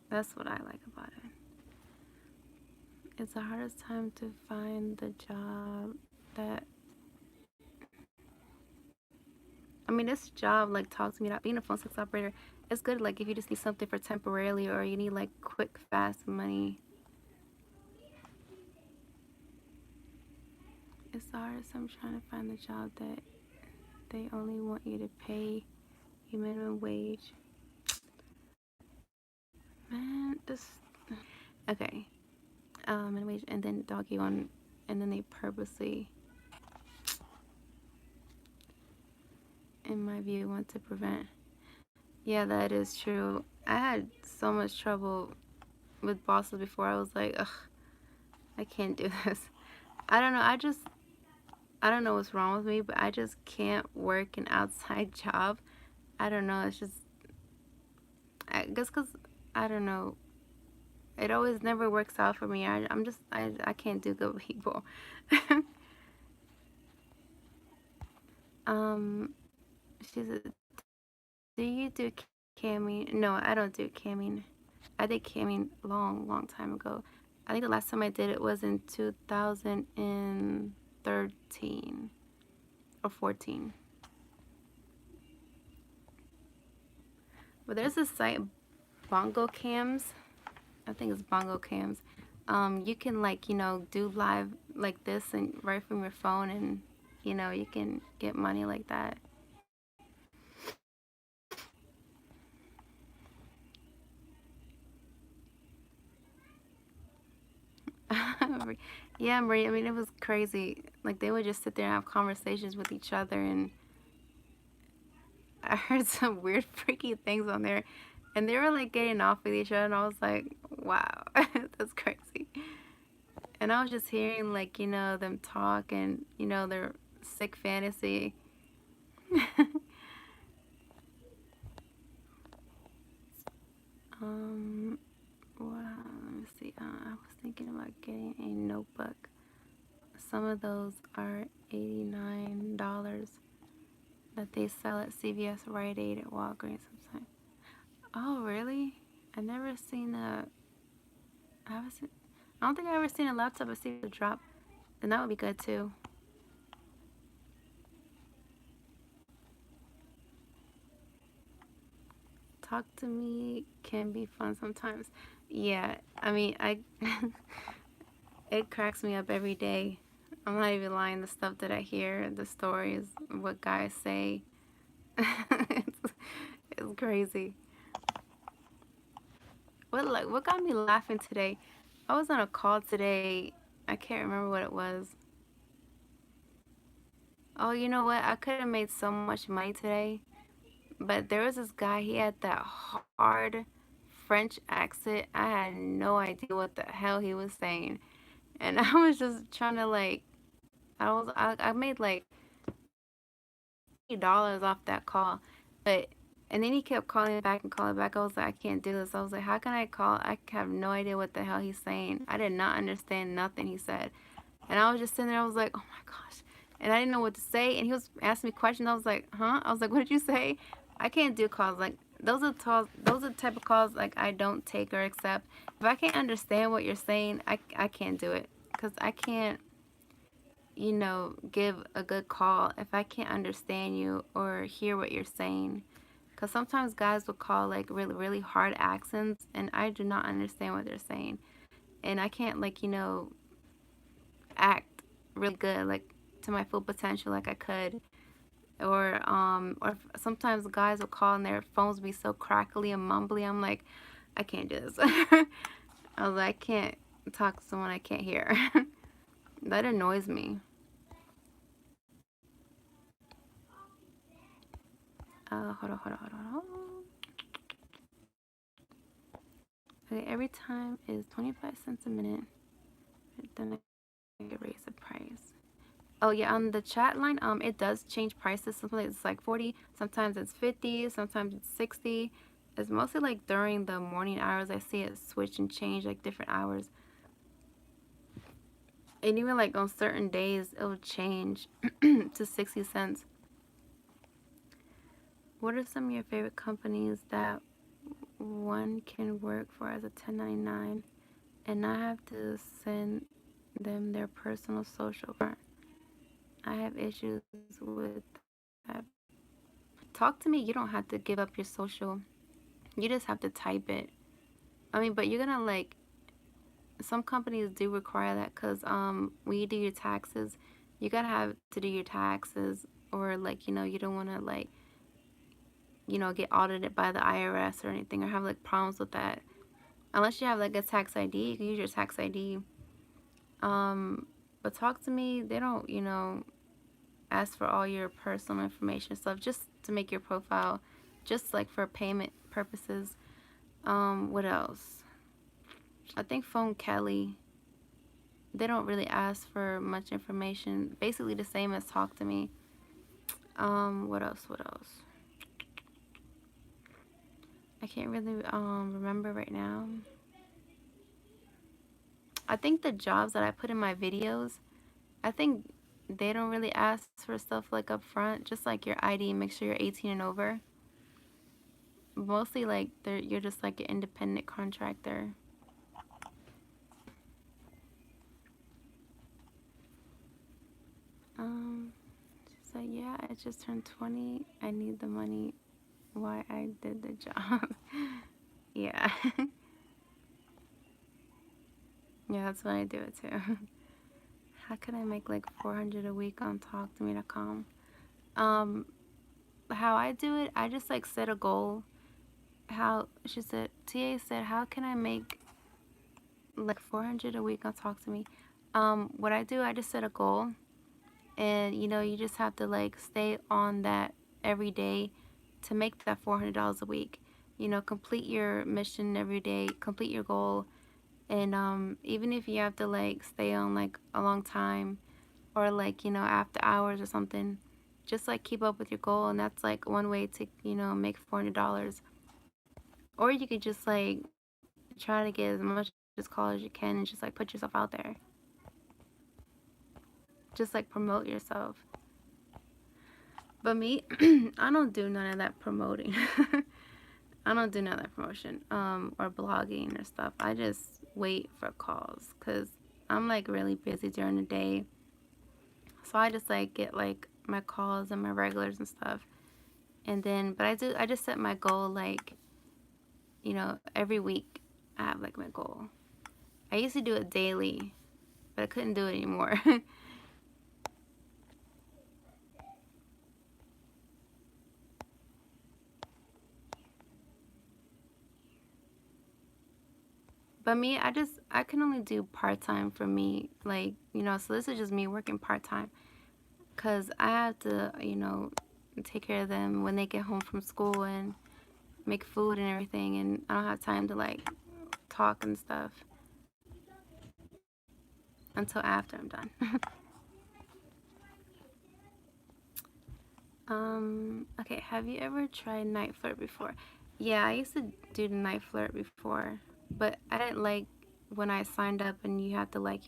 That's what I like about it. It's the hardest time to find the job that, I mean, this job like talk to me about being a phone sex operator. It's good like if you just need something for temporarily, or you need like quick fast money. It's the hardest time trying to find the job that they only want you to pay a minimum wage. Man, this. Okay. Minimum wage, and then doggy on, and then they purposely, in my view, want to prevent. Yeah, that is true. I had so much trouble with bosses before. I was like, ugh, I can't do this. I don't know. I just, I don't know what's wrong with me, but I just can't work an outside job. I don't know. It's just, I guess, because I don't know. It always never works out for me. I can't do good people. um, she said, do you do camming? No, I don't do camming. I did camming long time ago. I think the last time I did it was in 2013 or 14. But there's a site, Bongo Cams. I think it's Bongo Cams. You can like, do live like this and right from your phone, and you can get money like that. Yeah, Marie. I mean, it was crazy. Like they would just sit there and have conversations with each other, and I heard some weird, freaky things on there, and they were like getting off with each other, and I was like, wow, that's crazy. And I was just hearing like them talk and their sick fantasy. um, wow. Let me see. I was thinking about getting a notebook. Some of those are $89 that they sell at CVS, Rite Aid, at Walgreens sometimes. Oh, really? I never seen a. I haven't seen. I don't think I ever seen a laptop at CVS drop. Then that would be good too. Talk to me can be fun sometimes. Yeah, I mean, it cracks me up every day. I'm not even lying. The stuff that I hear, the stories, what guys say, it's, it's crazy. What got me laughing today? I was on a call today. I can't remember what it was. Oh, you know what? I could have made so much money today, but there was this guy. He had that hard French accent. I had no idea what the hell he was saying, and I was just trying to like. I made like $80 off that call, but and then he kept calling back and calling back. I was like, I can't do this. I was like, how can I call? I have no idea what the hell he's saying. I did not understand nothing he said. And I was just sitting there, I was like, oh my gosh. And I didn't know what to say. And he was asking me questions. I was like, huh? I was like, what did you say? I can't do calls. Like, those are the type of calls like I don't take or accept. If I can't understand what you're saying, I can't do it. Because I can't, give a good call if I can't understand you or hear what you're saying. Because sometimes guys will call like really, really hard accents, and I do not understand what they're saying. And I can't, like, act really good like to my full potential like I could. Or sometimes guys will call and their phones be so crackly and mumbly. I'm like, I can't do this. I was like, I can't talk to someone I can't hear. That annoys me. Hold on. Okay, every time is 25 cents a minute. Then I raise the price. Oh yeah, on the chat line, it does change prices. Sometimes it's like 40, sometimes it's 50, sometimes it's 60. It's mostly like during the morning hours I see it switch and change like different hours. And even like on certain days it'll change to 60 cents. What are some of your favorite companies that one can work for as a 1099 and not have to send them their personal social card? I have issues with that. Talk to me. You don't have to give up your social. You just have to type it. I mean, but you're gonna like some companies do require that because when you do your taxes, you gotta have to do your taxes, or like you don't want to like get audited by the IRS or anything, or have like problems with that. Unless you have like a tax ID, you can use your tax ID. Um, but talk to me. They don't ask for all your personal information stuff just to make your profile, just like for payment purposes. What else? I think Phone Kelly they don't really ask for much information. Basically the same as Talk to Me. What else? What else? I can't really remember right now. I think the jobs that I put in my videos, I think they don't really ask for stuff like up front, just like your ID, make sure you're 18 and over. Mostly like you're just like an independent contractor. She's like, yeah, I just turned 20. I need the money. Why I did the job. Yeah. Yeah, that's when I do it too. How can I make like 400 a week on talktome.com? How I do it, I just like set a goal. How she said, TA said, how can I make like 400 a week on Talk to Me? What I do, I just set a goal, and you just have to like stay on that every day to make that $400 a week. Complete your mission every day, complete your goal, and even if you have to like stay on like a long time, or like after hours or something, just like keep up with your goal, and that's like one way to make $400. Or you could just like try to get as much as call as you can and just like put yourself out there, just like promote yourself. But me, I don't do none of that promoting. I don't do none of that promotion or blogging or stuff. I just wait for calls because I'm like really busy during the day, so I just like get like my calls and my regulars and stuff. And then but I just set my goal like every week. I have like my goal. I used to do it daily, but I couldn't do it anymore. But me, I can only do part-time for me, like so this is just me working part-time because I have to take care of them when they get home from school and make food and everything, and I don't have time to like talk and stuff until after I'm done. Okay, have you ever tried Night Flirt before? Yeah, I used to do the Night Flirt before, but I didn't like when I signed up and you have to like,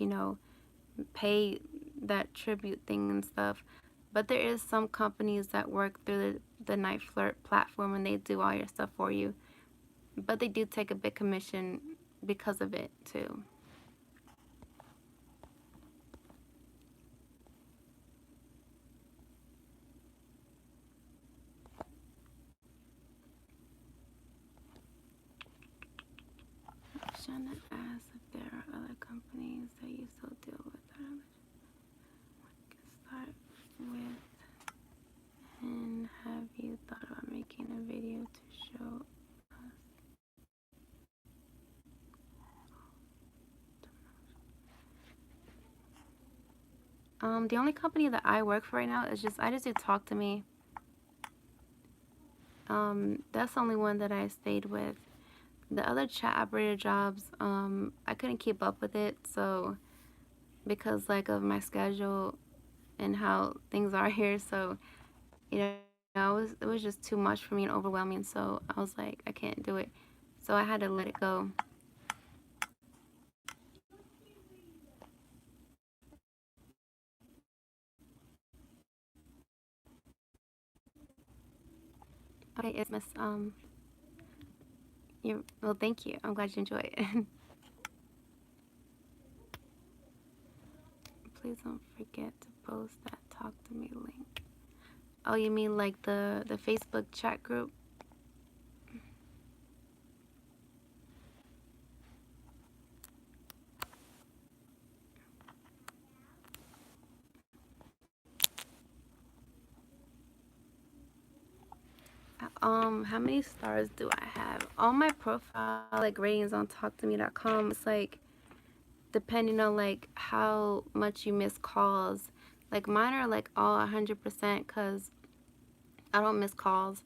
pay that tribute thing and stuff. But there is some companies that work through the Night Flirt platform and they do all your stuff for you. But they do take a big commission because of it too. I'm trying to ask if there are other companies that you still deal with that I can start with. And have you thought about making a video to show us? The only company that I work for right now is I just do Talk to Me. That's the only one that I stayed with. The other chat operator jobs, I couldn't keep up with it, so because like of my schedule and how things are here, so it was just too much for me and overwhelming, so I was like, I can't do it. So I had to let it go. Okay, it's Miss well, thank you. I'm glad you enjoy it. Please don't forget to post that Talk to Me link. Oh, you mean like the Facebook chat group? How many stars do I have? On my profile, like ratings on talktome.com, it's like depending on like how much you miss calls. Like mine are like all 100% because I don't miss calls,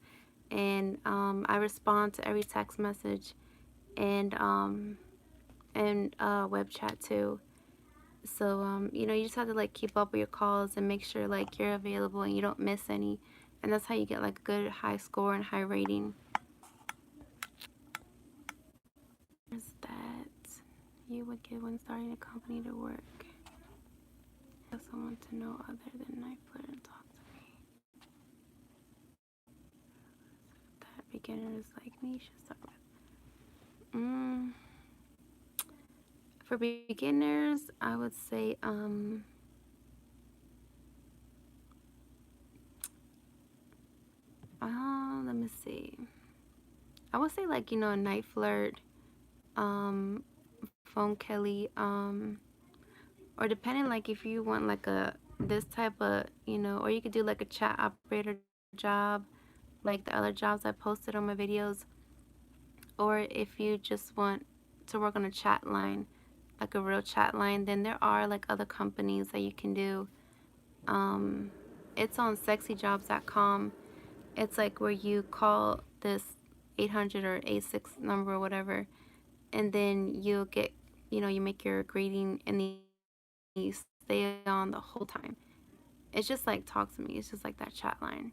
and I respond to every text message and web chat too. So, you know, you just have to like keep up with your calls and make sure like you're available and you don't miss any. And that's how you get like a good high score and high rating. There's that you would give when starting a company to work. Have someone to know other than Knife Flare and talk to me. That beginners like me should start with. For beginners, I would say, let me see. I would say like, you know, Night Flirt, um, Phone Kelly, or depending like if you want like this type of, you know, or you could do like a chat operator job, like the other jobs I posted on my videos, or if you just want to work on a chat line, like a real chat line, then there are like other companies that you can do. It's on sexyjobs.com. It's like where you call this 800 or 86 number or whatever, and then you'll get, you know, you make your greeting and you stay on the whole time. It's just like talk to me. It's just like that chat line.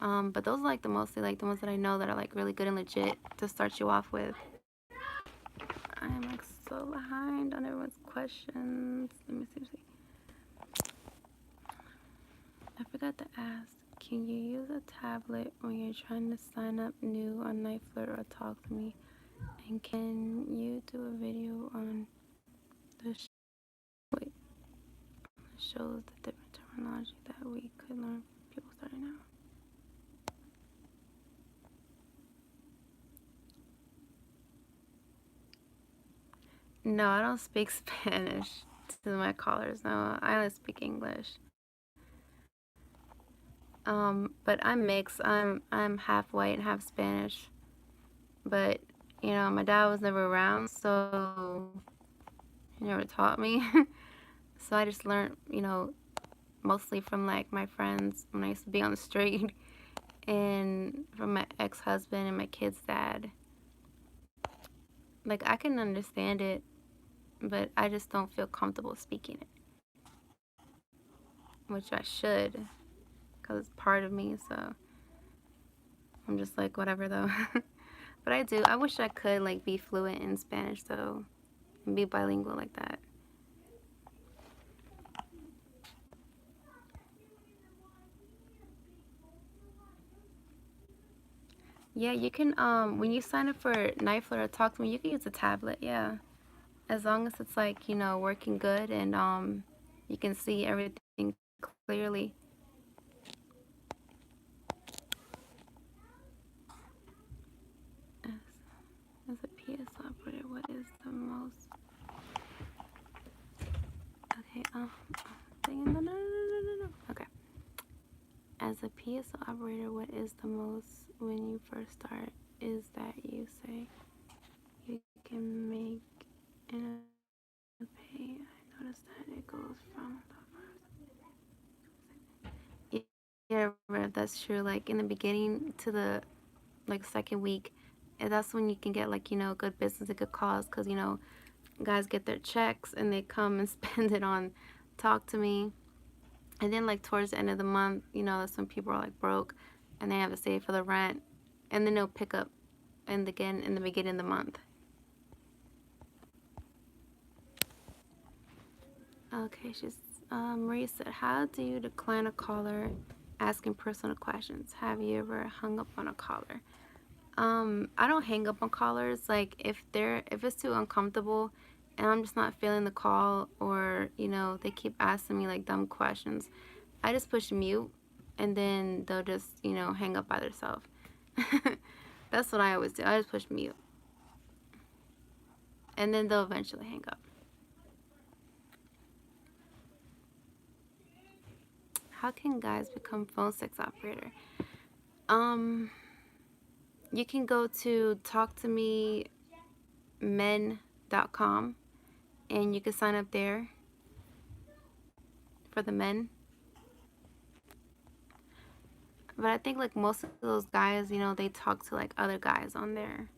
But those are like the mostly like the ones that I know that are like really good and legit to start you off with. I'm like so behind on everyone's questions. Let me see. I forgot to ask. Can you use a tablet when you're trying to sign up new on Night Flirt or Talk to Me? And can you do a video on the shows the different terminology that we could learn from people starting out? No, I don't speak Spanish to my callers. No, I only speak English. But I'm mixed. I'm half white and half Spanish. But you know, my dad was never around, so he never taught me. So I just learned, you know, mostly from like my friends when I used to be on the street, and from my ex-husband and my kid's dad. Like I can understand it, but I just don't feel comfortable speaking it, which I should, because it's part of me. So I'm just like whatever though. But I do. I wish I could like be fluent in Spanish though, and be bilingual like that. Yeah, you can when you sign up for Night Flirt or Talk to Me, you can use a tablet, yeah. As long as it's like, you know, working good and you can see everything clearly. As, as a PS operator, what is the most okay, no. Okay. As a PSO operator, what is the most when you first start is that you say you can make in a pay. I noticed that it goes from the first. Yeah, that's true. Like in the beginning to the like second week, and that's when you can get like, you know, good business, a good cause, because, you know, guys get their checks and they come and spend it on Talk to Me. And then like towards the end of the month, you know, that's when people are like broke and they have to save for the rent, and then they'll pick up and again in the beginning of the month. Okay, Maria said, how do you decline a caller asking personal questions? Have you ever hung up on a caller? I don't hang up on callers. Like if it's too uncomfortable and I'm just not feeling the call, or, you know, they keep asking me like dumb questions, I just push mute and then they'll just, you know, hang up by themselves. That's what I always do. I just push mute. And then they'll eventually hang up. How can guys become phone sex operator? Um, you can go to talktomemen.com and you can sign up there for the men. But I think like most of those guys, you know, they talk to like other guys on there.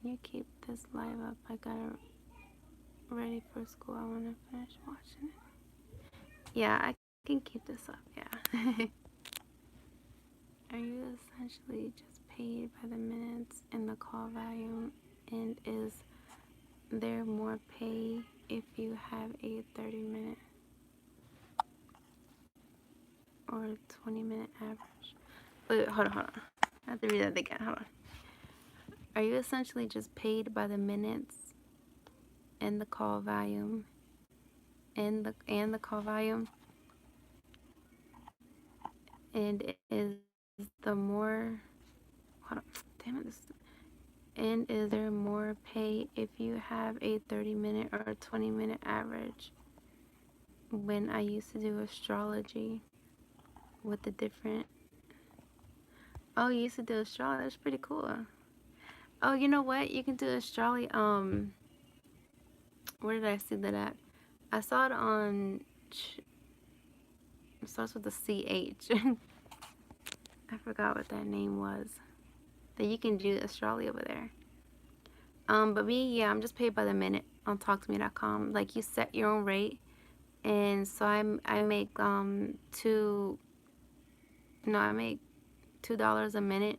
you keep this live up? I got it ready for school. I want to finish watching it. Yeah, I can keep this up. Yeah. Are you essentially just paid by the minutes in the call volume? And is there more pay if you have a 30-minute or 20-minute average? Wait, hold on. I have to read that again. Hold on. Are you essentially just paid by the minutes in the call volume? And the call volume? And is the more, hold on, damn it, and is there more pay if you have a 30-minute or 20-minute average? When I used to do astrology with the different, oh, you used to do astrology, that's pretty cool. Oh, you know what, you can do astrology, where did I see that at? I saw it on, it starts with a CH. I forgot what that name was. That you can do astrology over there. But me, yeah, I'm just paid by the minute on talktome.com. Like, you set your own rate, and so I make I make $2 a minute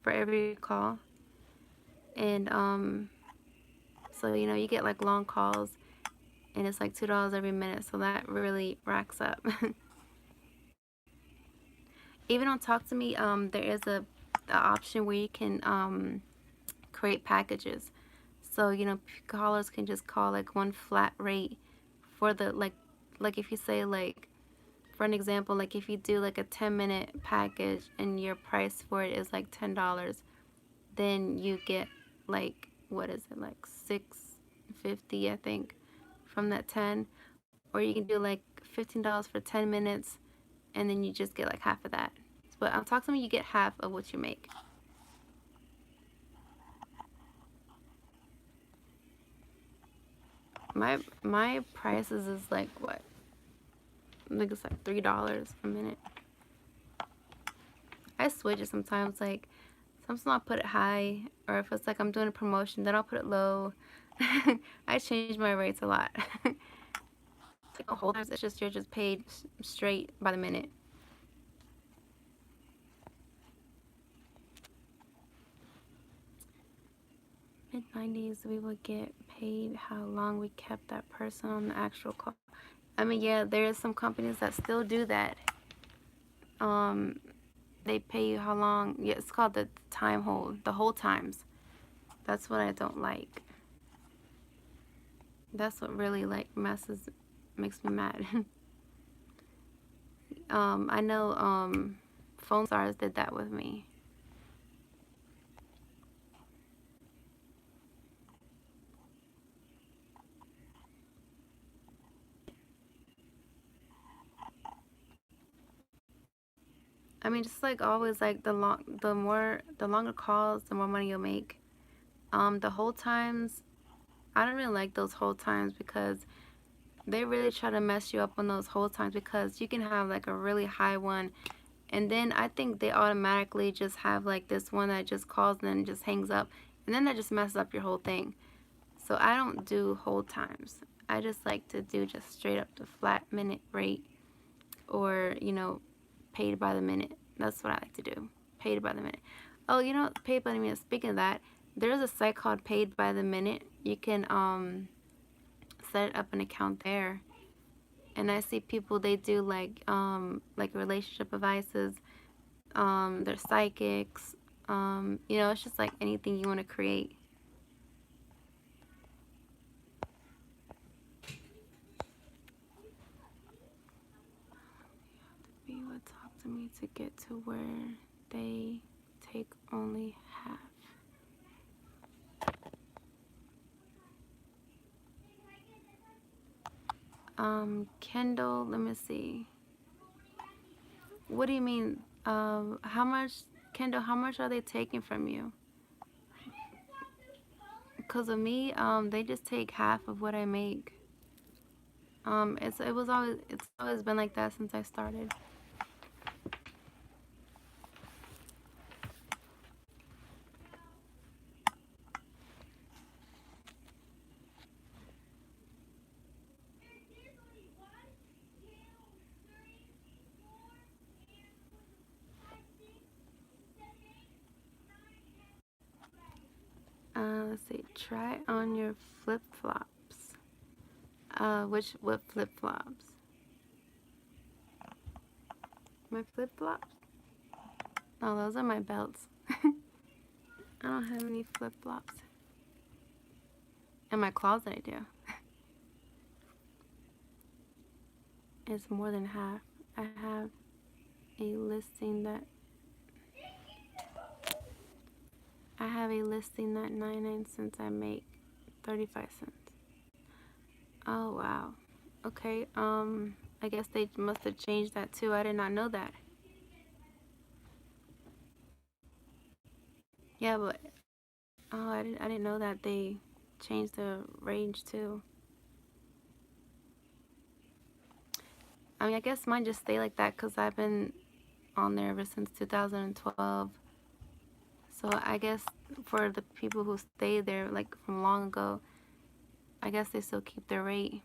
for every call, and so you get like long calls, and it's like $2 every minute, so that really racks up. Even on Talk to Me, there is a option where you can create packages. So, callers can just call like one flat rate for the, like if you say, like, for an example, like if you do like a 10-minute package and your price for it is like $10, then you get like, what is it, like $6.50, I think, from that 10. Or you can do like $15 for 10 minutes, and then you just get like half of that. But on Talk to Me, you get half of what you make. My prices is like, what? I think it's like $3 a minute. I switch it sometimes. Like, sometimes I'll put it high, or if it's like I'm doing a promotion, then I'll put it low. I change my rates a lot. The whole time it's just, you're just paid straight by the minute. Mid-90s, we would get paid how long we kept that person on the actual call. I mean, yeah, there is some companies that still do that. They pay you how long. Yeah, it's called the time hold, the hold times. That's what I don't like. That's what really like makes me mad. I know Phone Stars did that with me. I mean, just like always, like the longer calls, the more money you'll make. The hold times, I don't really like those hold times because they really try to mess you up on those hold times, because you can have like a really high one, and then I think they automatically just have like this one that just calls and then just hangs up, and then that just messes up your whole thing. So I don't do hold times. I just like to do just straight up the flat minute rate, or paid by the minute. That's what I like to do. Paid by the minute. Oh, paid by the minute. Speaking of that, there's a site called Paid by the Minute. You can set up an account there. And I see people, they do like relationship advices. They're psychics. It's just like anything you want to create. You would talk to me to get to where they take only half. Kendall, let me see. What do you mean? How much, Kendall, how much are they taking from you? Because of me, they just take half of what I make. It's always been like that since I started. Try on your flip-flops. What flip-flops? My flip-flops? Oh, those are my belts. I don't have any flip-flops. In my closet, I do. It's more than half. I have a listing that 99 cents. I make 35 cents. Oh wow. Okay. I guess they must have changed that too. I did not know that. Yeah, but oh, I didn't know that they changed the range too. I mean, I guess mine just stay like that because I've been on there ever since 2012. So I guess for the people who stay there like from long ago, I guess they still keep their rate.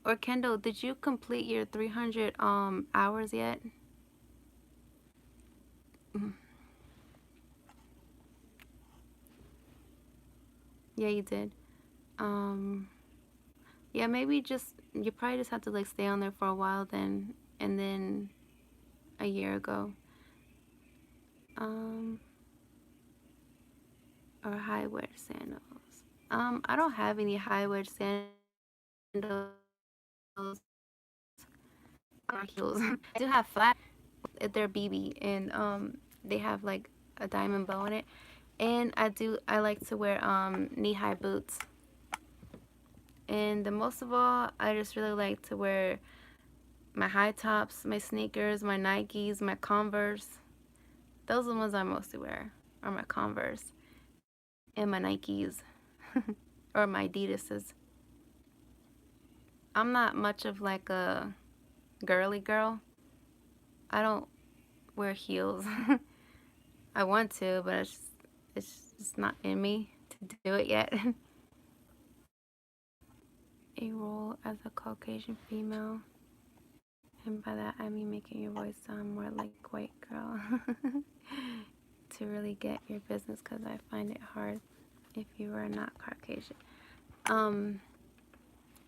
Or Kendall, did you complete your 300 hours yet? Yeah, you did. Um, yeah, maybe just you probably just have to like stay on there for a while then, and then a year ago. Um, or high wedge sandals. I don't have any high wedge sandals or heels. I do have flat. They're BB, and they have like a diamond bow in it. And I like to wear knee-high boots. And the most of all, I just really like to wear my high tops, my sneakers, my Nikes, my Converse. Those are the ones I mostly wear, are my Converse and my Nikes or my Adidas's. I'm not much of like a girly girl. I don't wear heels. I want to, but it's just not in me to do it yet. A role as a Caucasian female. And by that, I mean making your voice sound more like white girl. To really get your business, because I find it hard if you are not Caucasian.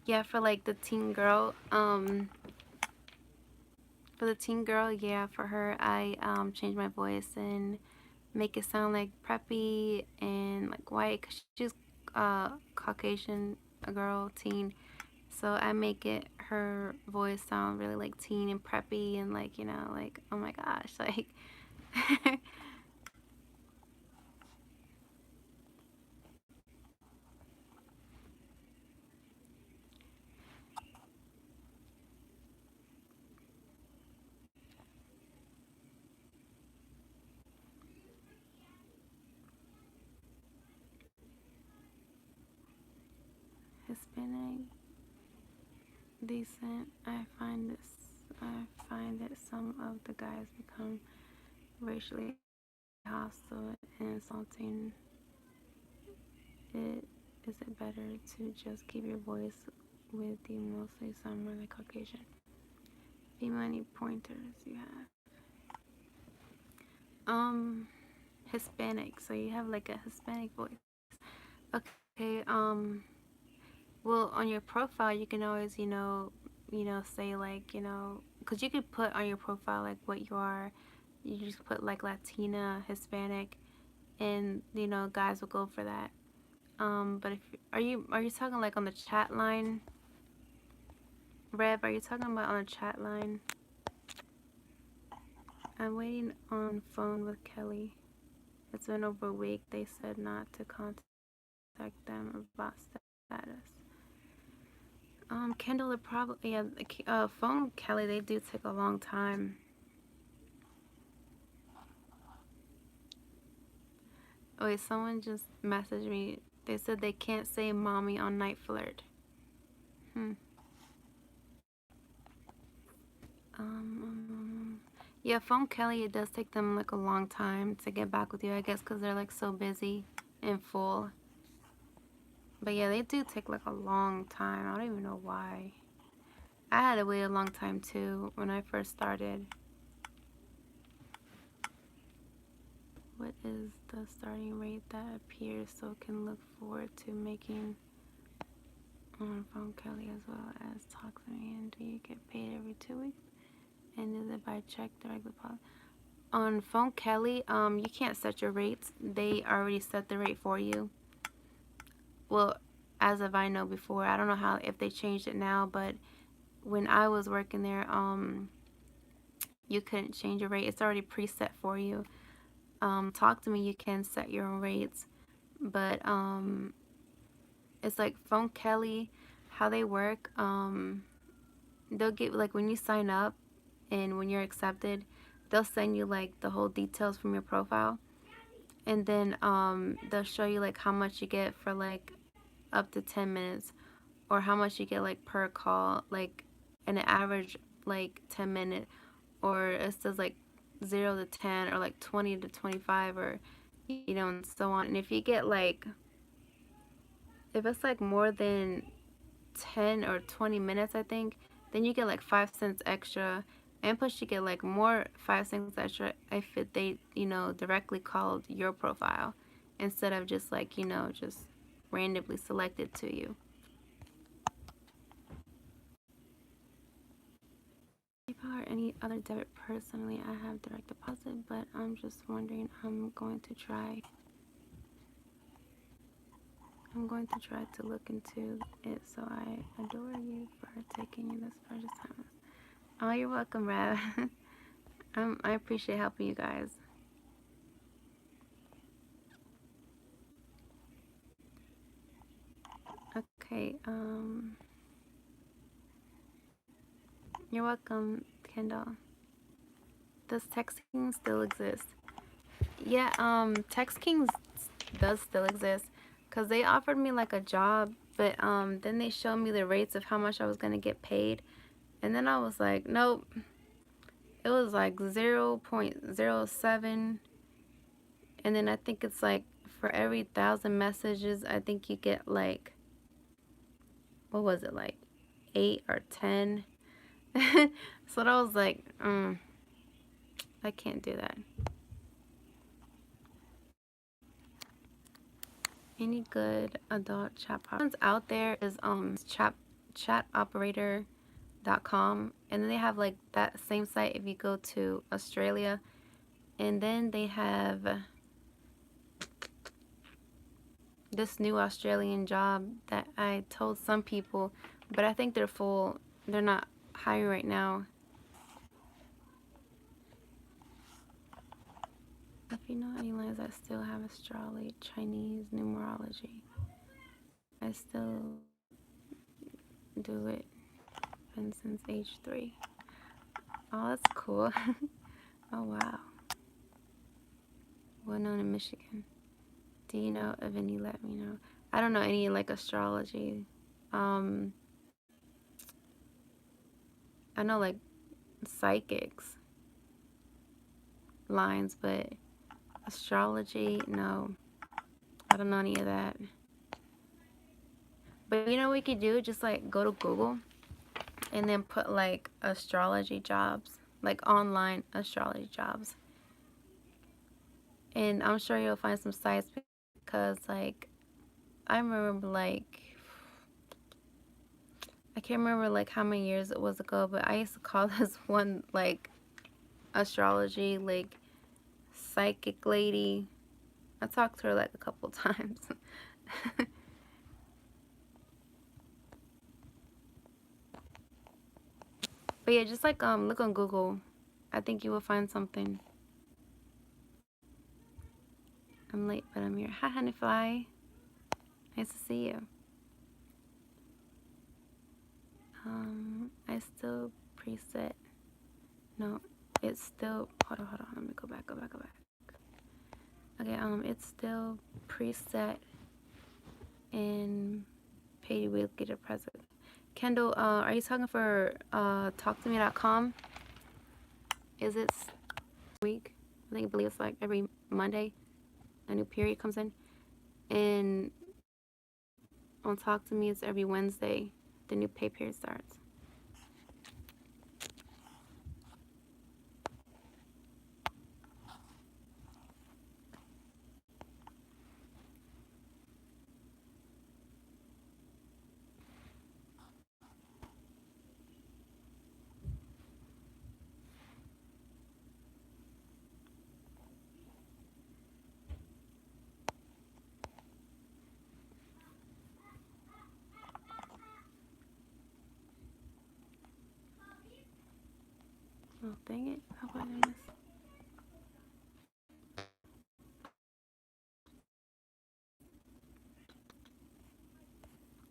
Yeah, for like the teen girl, yeah, for her, I change my voice and make it sound like preppy and like white, because she's Caucasian, a girl, teen. So I make it her voice sound really like teen and preppy and like, you know, like, oh my gosh, like Hispanic, decent. I find that some of the guys become racially hostile and insulting. Is it better to just keep your voice with the mostly some more like Caucasian? Female, any pointers you have? Hispanic. So you have like a Hispanic voice. Okay. Well, on your profile, you can always, say like, because you could put on your profile like what you are. You just put like Latina, Hispanic, and guys will go for that. But if are you talking like on the chat line, Rev? Are you talking about on the chat line? I'm waiting on phone with Kelly. It's been over a week. They said not to contact them about status. Kendall, it probably, yeah, phone Kelly, they do take a long time. Oh, wait, someone just messaged me. They said they can't say mommy on Night Flirt. Hmm. Yeah, phone Kelly, it does take them like a long time to get back with you, I guess, because they're like so busy and full. But yeah, they do take like a long time. I don't even know why. I had to wait a long time too when I first started. What is the starting rate that appears so can look forward to making on Phone Kelly as well as Talk to Me? And do you get paid every 2 weeks? And is it by check, direct deposit? On Phone Kelly, you can't set your rates. They already set the rate for you. Well, as of I know before, I don't know how if they changed it now, but when I was working there, you couldn't change your rate. It's already preset for you. Talk to Me, you can set your own rates, but it's like Phone Kelly, how they work. They'll get, like, when you sign up and when you're accepted, they'll send you like the whole details from your profile, and then they'll show you like how much you get for like up to 10 minutes, or how much you get like per call, like an average like 10 minute, or it says like 0 to 10 or like 20 to 25, or and so on. And if you get like, if it's like more than 10 or 20 minutes, I think, then you get like 5 cents extra. And plus you get like more 5 cents extra if they directly called your profile instead of just like just randomly selected to you. PayPal or any other debit? Personally, I have direct deposit, but I'm just wondering. I'm going to try to look into it. So I adore you for taking you this precious time. Oh, you're welcome, Rev. I appreciate helping you guys. Okay, you're welcome, Kendall. Does texting still exist? Yeah, texting does still exist, because they offered me like a job, but then they showed me the rates of how much I was gonna get paid, and then I was like, nope. It was like 0.07, and then I think it's like for every 1,000 messages, I think you get like, what was it, like 8 or 10. So I was like, I can't do that. Any good adult chat options out there is chatoperator.com, and then they have like that same site if you go to Australia, and then they have this new Australian job that I told some people, but I think they're full. They're not hiring right now. If you know any lines that still have astrology, Chinese numerology, I still do it. Been since age 3. Oh, that's cool. Oh, wow. Well known in Michigan. Do you know of any? Let me know. I don't know any like astrology. I know like psychics lines, but astrology, no. I don't know any of that. But you know what we could do? Just like go to Google and then put like astrology jobs, like online astrology jobs. And I'm sure you'll find some sites, because like I remember like, I can't remember like how many years it was ago, but I used to call this one like astrology, like psychic lady. I talked to her like a couple times. But yeah, just like look on Google. I think you will find something. I'm late, but I'm here. Hi, Honeyfly. Nice to see you. I still preset. No, it's still. Hold on. Let me go back. Okay, it's still preset in Pay We'll get a present. Kendall, are you talking for talktome.com? Is it week? I believe it's like every Monday a new period comes in. And on Talk to Me, it's every Wednesday the new pay period starts. Oh, dang it. How about I miss?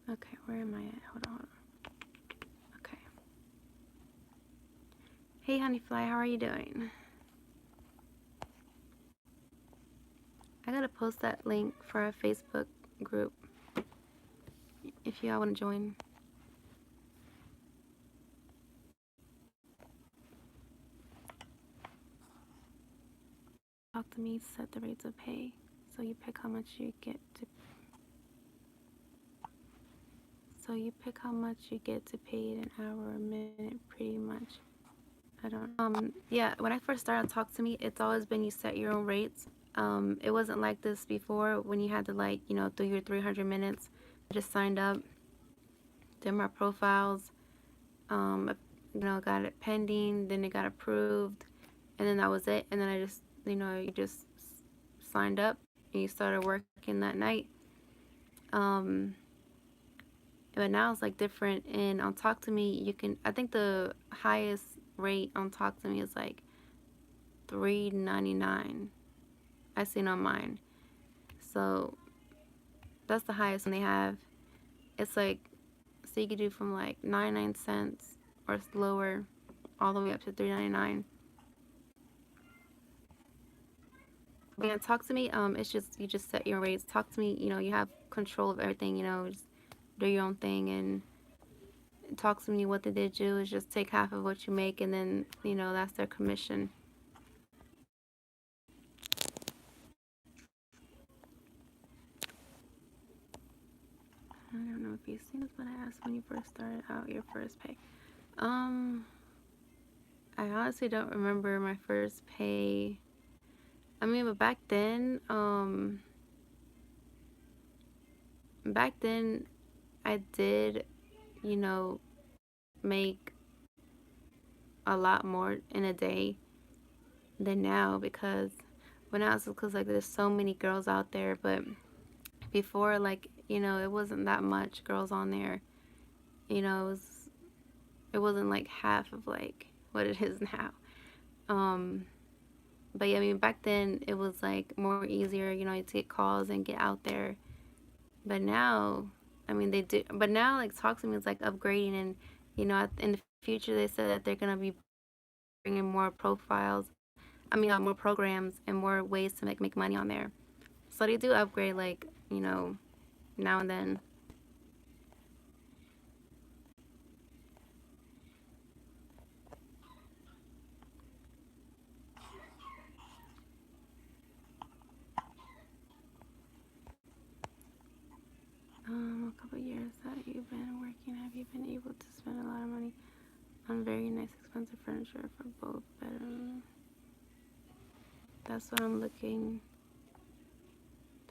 Okay, where am I at? Hold on. Okay. Hey, Honeyfly, how are you doing? I gotta post that link for our Facebook group if y'all want to join. Talk to me, set the rates of pay. So you pick how much you get to. So you pick how much you get to pay an hour or a minute, pretty much. I don't. Yeah. When I first started Talk to Me, it's always been you set your own rates. It wasn't like this before when you had to like do your 300 minutes. I just signed up, did my profiles, got it pending, then it got approved, and then that was it. And then I just, you just signed up and you started working that night. But now it's like different. And on Talk to Me, I think the highest rate on Talk to Me is like $3.99. I seen on mine. So that's the highest one they have. It's like, so you could do from like 99 cents or lower all the way up to $3.99. But yeah, Talk to Me, it's just, you just set your rates. Talk to Me, you have control of everything, just do your own thing. And Talk to Me, what they did do is just take half of what you make, and then, that's their commission. I don't know if you've seen this, but I asked when you first started out your first pay. I honestly don't remember my first pay. I mean, but back then, I did, you know, make a lot more in a day than now, because like there's so many girls out there, but before, like, it wasn't that much girls on there. It wasn't like half of like what it is now. Um, but yeah, I mean, back then it was like more easier, to get calls and get out there. But now, I mean, they do. But now, like, Talk to Me is like upgrading, and in the future they said that they're gonna be bringing more profiles. I mean, more programs and more ways to make money on there. So they do upgrade, like, now and then. A couple years that you've been working, have you been able to spend a lot of money on very nice, expensive furniture for both bedrooms? That's what I'm looking.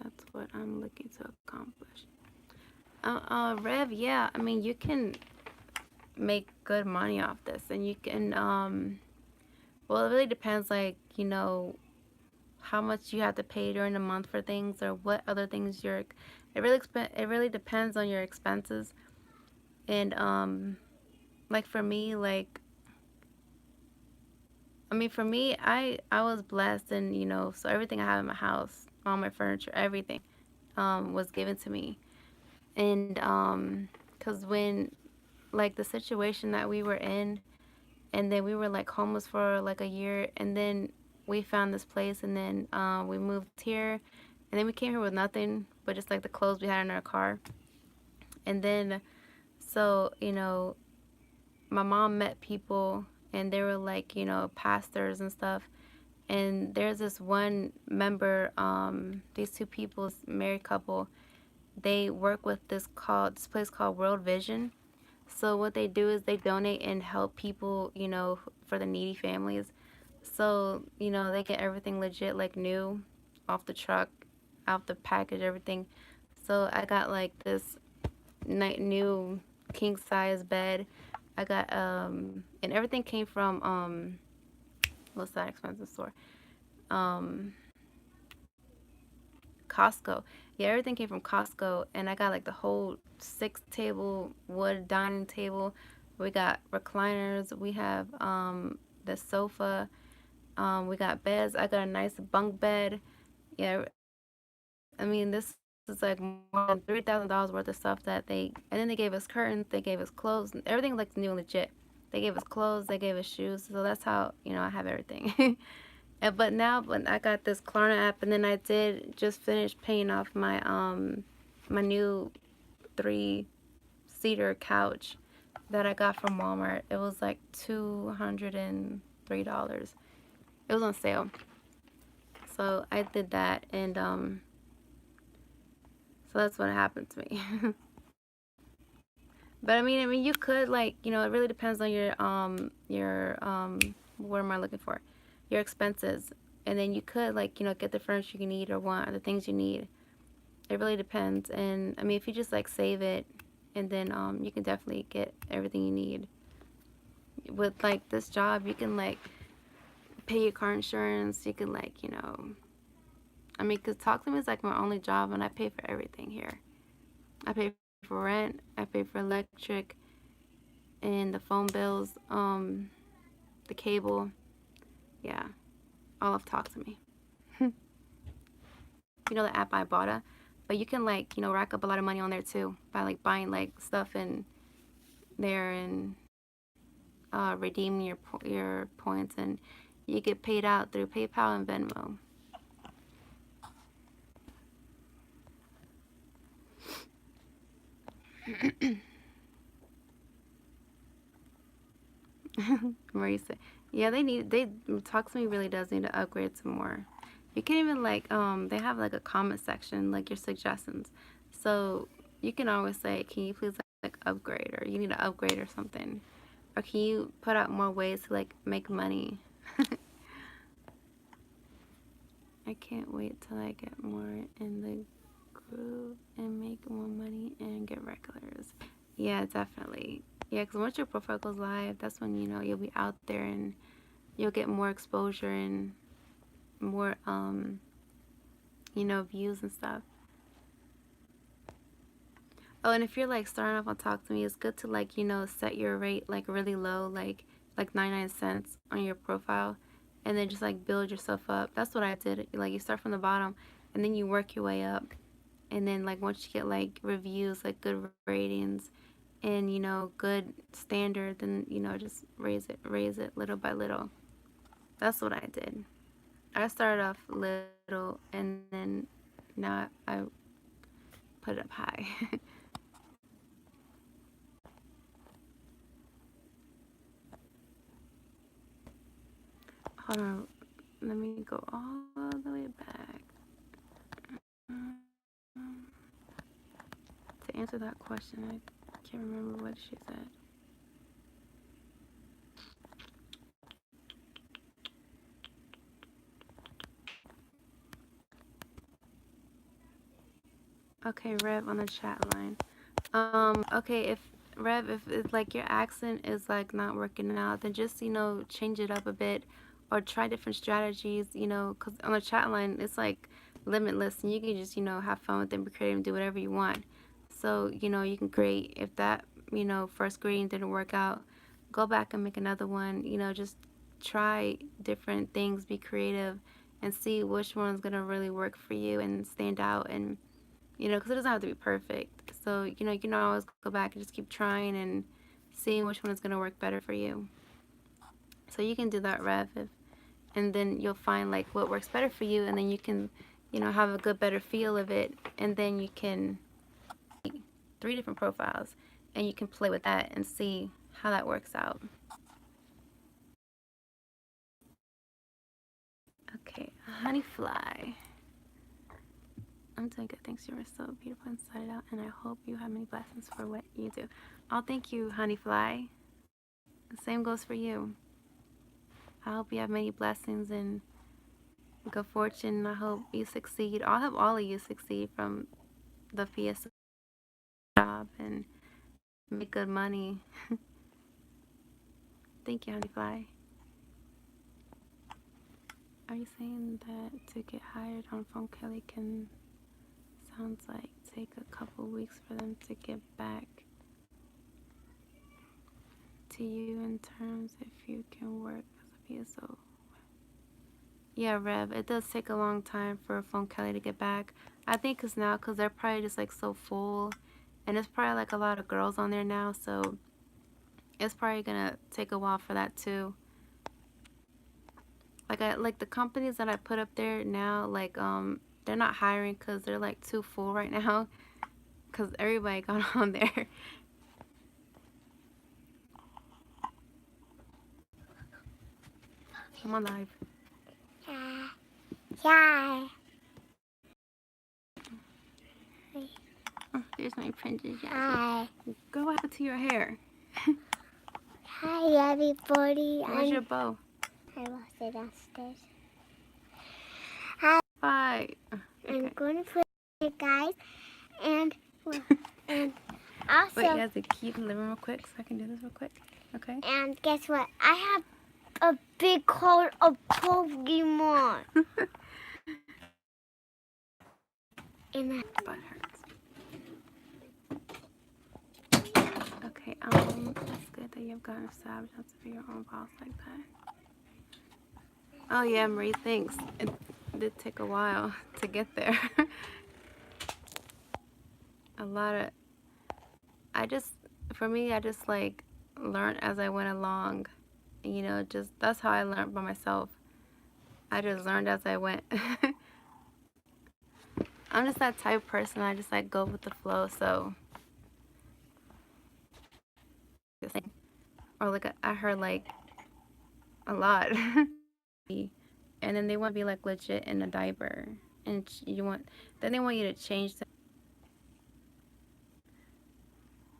That's what I'm looking to accomplish. Rev, yeah. I mean, you can make good money off this, and you can. Well, it really depends, like, how much you have to pay during the month for things, or what other things you're. It really depends on your expenses, and like for me, like, I mean, for me, I was blessed, and so everything I have in my house, all my furniture, everything, was given to me. And cause when, like, the situation that we were in, and then we were like homeless for like a year, and then we found this place, and then we moved here, and then we came here with nothing but just like the clothes we had in our car. And then, so, my mom met people, and they were like, pastors and stuff. And there's this one member, these two people, married couple, they work with this place called World Vision. So what they do is they donate and help people, for the needy families. So, they get everything legit, like new, off the truck, out the package, everything. So I got like this new king size bed. I got and everything came from what's that expensive store? Um Costco. Yeah, everything came from Costco, and I got like the whole 6 table wood dining table. We got recliners. We have the sofa. We got beds. I got a nice bunk bed. Yeah, I mean, this is like more than $3,000 worth of stuff that they, and then they gave us curtains, they gave us clothes, everything like new and legit. They gave us clothes, they gave us shoes, so that's how, I have everything. But now, when I got this Klarna app, and then I did just finish paying off my new 3-seater couch that I got from Walmart. It was like $203. It was on sale. So I did that, and so that's what happened to me. But I mean, you could, like, it really depends on what am I looking for? Your expenses, and then you could, like, get the furniture you need or want, or the things you need. It really depends. And I mean, if you just like save it, and then you can definitely get everything you need. With like this job, you can like pay your car insurance. You can, like, I mean, cause Talk to Me is like my only job, and I pay for everything here. I pay for rent. I pay for electric and the phone bills, the cable. Yeah, all of Talk to Me. The app Ibotta, but you can, like, rack up a lot of money on there too by like buying like stuff in there, and redeeming your points, and you get paid out through PayPal and Venmo. Marisa, yeah, they Talk to Me really does need to upgrade some more. You can even, like, they have like a comment section, like your suggestions, so you can always say, can you please like upgrade, or you need to upgrade or something, or can you put out more ways to like make money. I can't wait till I get more in the groove and make more money and get regulars. Yeah, definitely. Yeah, because once your profile goes live, that's when you'll be out there, and you'll get more exposure and more views and stuff. Oh, and if you're like starting off on Talk to Me, it's good to, like, set your rate like really low, like 99 cents on your profile, and then just like build yourself up. That's what I did. Like, you start from the bottom, and then you work your way up, and then like once you get like reviews, like good ratings, and good standard, then just raise it little by little. That's what I did. I started off little, and then now I put it up high. Hold on, let me go all the way back. To answer that question, I can't remember what she said. Okay, Rev on the chat line. Okay, if Rev, if it's like your accent is like not working out, then just change it up a bit, or try different strategies. Because on the chat line it's like limitless, and you can just have fun with it, be creative, and do whatever you want. So you can create, if that first greeting didn't work out, go back and make another one. Just try different things, be creative, and see which one's gonna really work for you and stand out. And because it doesn't have to be perfect. So, you can always go back and just keep trying and seeing which one is going to work better for you. So you can do that, Rev, and then you'll find like what works better for you, and then you can, have a good, better feel of it, and then you can 3 different profiles, and you can play with that and see how that works out. Okay, honey fly. I'm doing good. Thanks. You are so beautiful inside out, and I hope you have many blessings for what you do. Oh, thank you, honey fly. The same goes for you. I hope you have many blessings and good fortune. I hope you succeed. I hope all of you succeed from the Fiesta job and make good money. Thank you, Honeyfly. Are you saying that to get hired on Phone Kelly can sounds like take a couple weeks for them to get back to you in terms if you can work as PSO. Yeah, Rev, it does take a long time for Phone Kelly to get back. I think because they're probably just like so full, and it's probably like a lot of girls on there now, so it's probably gonna take a while for that too. Like the companies that I put up there now, like they're not hiring because they're like too full right now, because everybody got on there. I'm on live. Yeah. Oh, there's my princess. Hi. Go out to your hair. Hi, everybody. Where's your bow? I lost it downstairs. Bye. I'm Okay. going to put it, guys. And Wait, also, you have to keep in the living real quick so I can do this real quick. Okay. and guess what? I have a big card of Pokemon. And that Butt hurts. Okay, it's good that you've gotten established enough to be your own boss like that. Oh yeah, Marie, thanks. It did take a while to get there. A lot of, for me, I just like learned as I went along. You know, just that's how I learned by myself. I just learned as I went. I'm just that type of person. I just like go with the flow. So, or like I heard like a lot, and then they want to be like legit in a diaper, and then they want you to change.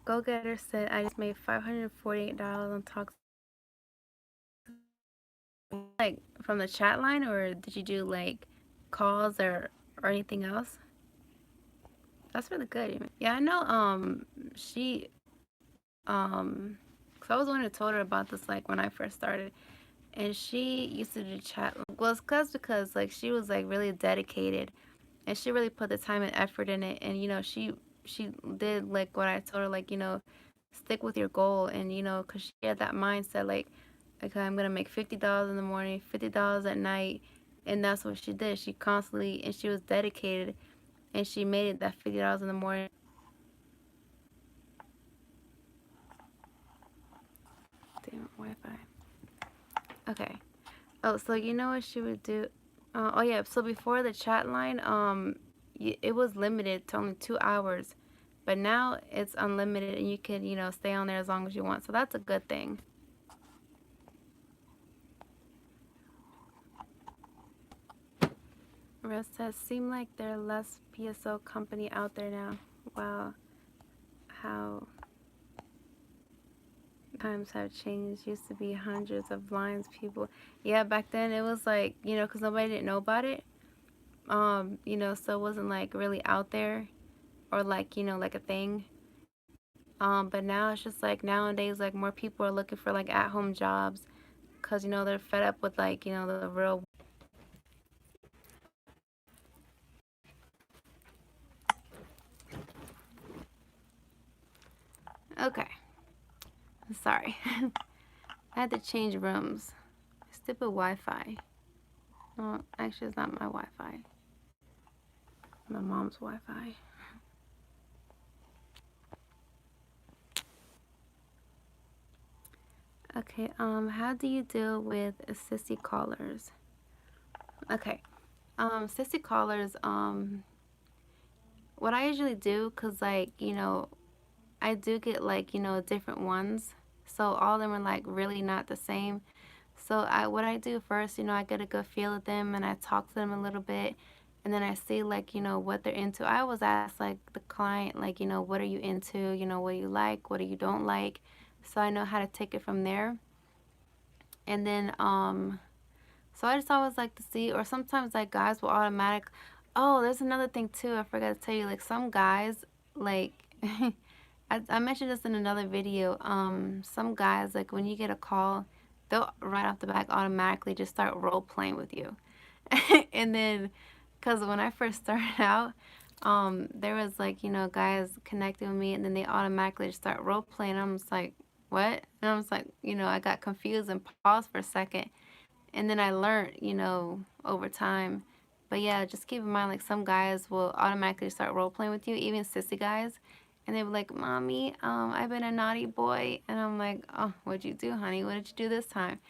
Go Getter said I just made $548 on talks. Like from the chat line, or did you do like calls or anything else? That's really good. Yeah, I know. She cause I was the one who told her about this like when I first started, and she used to do chat. Well, it's because like she was like really dedicated, and she really put the time and effort in it, and you know she did like what I told her, like, you know, stick with your goal, and you know, cause she had that mindset like, okay, I'm gonna make $50 in the morning, $50 at night, and that's what she did. She constantly, and she was dedicated, and she made it that $50 in the morning. Damn Wi-Fi. Okay. Oh, so you know what she would do? Oh yeah. So before the chat line, it was limited to only 2 hours, but now it's unlimited, and you can, you know, stay on there as long as you want. So that's a good thing. Rest says, seem like there are less PSO company out there now. Wow, how times have changed. Used to be hundreds of lines, people. Yeah, back then it was like, you know, because nobody didn't know about it. You know, so it wasn't like really out there, or like, you know, like a thing. But now it's just like nowadays, like more people are looking for like at-home jobs, because, you know, they're fed up with like, you know, the real. Okay, sorry. I had to change rooms. Stupid Wi-Fi. No, actually, it's not my Wi-Fi. My mom's Wi-Fi. Okay, how do you deal with sissy callers? Okay, sissy callers, what I usually do, cause like, you know, I do get like, you know, different ones. So all of them are like really not the same. So what I do first, you know, I get a good feel of them, and I talk to them a little bit, and then I see like, you know, what they're into. I always ask like the client, like, you know, what are you into? You know, what do you like? What do you don't like? So I know how to take it from there. And then so I just always like to see, or sometimes like guys will automatic. Oh, there's another thing too. I forgot to tell you. Like some guys, like I mentioned this in another video. Some guys, like when you get a call, they'll right off the back automatically just start role playing with you. And then, cause when I first started out, there was like, you know, guys connecting with me, and then they automatically just start role playing. I'm just like, what? And I was like, you know, I got confused and paused for a second. And then I learned, over time. But yeah, just keep in mind, like some guys will automatically start role playing with you, even sissy guys. And they were like, "Mommy, I've been a naughty boy." And I'm like, "Oh, what'd you do, honey? What did you do this time?"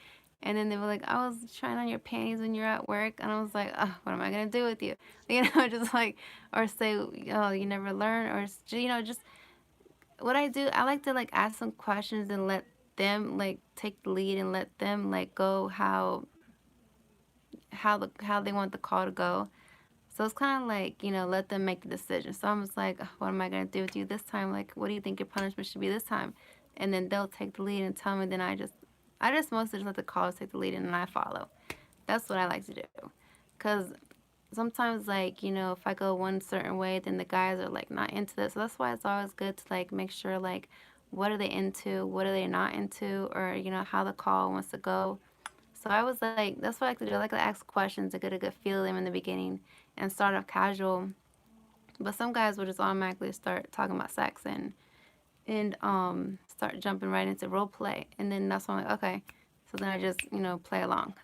And then they were like, "I was trying on your panties when you're at work." And I was like, "Oh, what am I gonna do with you?" Just like, or say, "Oh, you never learn," or just what I do. I like to like ask some questions and let them like take the lead and let them like go how they want the call to go. So it's kind of like, let them make the decision. So I'm just like, "Ugh, what am I going to do with you this time? Like, what do you think your punishment should be this time?" And then they'll take the lead and tell me. Then I just mostly just let the callers take the lead and then I follow. That's what I like to do. Because sometimes, like, if I go one certain way, then the guys are like not into this. So that's why it's always good to like make sure, like, what are they into? What are they not into? Or, how the call wants to go. So I was like, that's what I like to do. I like to ask questions to get a good feel of them in the beginning and start off casual. But some guys will just automatically start talking about sex and start jumping right into role play. And then that's when I'm like, okay. So then I just, play along.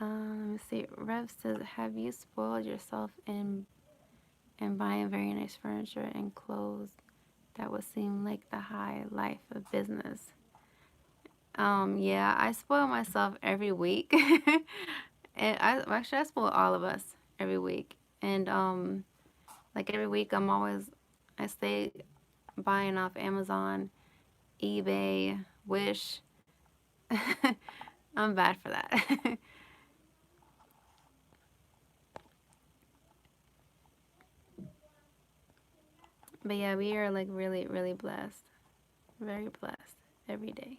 Let me see. Rev says, have you spoiled yourself in buying very nice furniture and clothes that would seem like the high life of business? Yeah, I spoil myself every week. And I spoil all of us every week. And like every week I stay buying off Amazon, eBay, Wish. I'm bad for that. But yeah, we are like really, really blessed. Very blessed every day.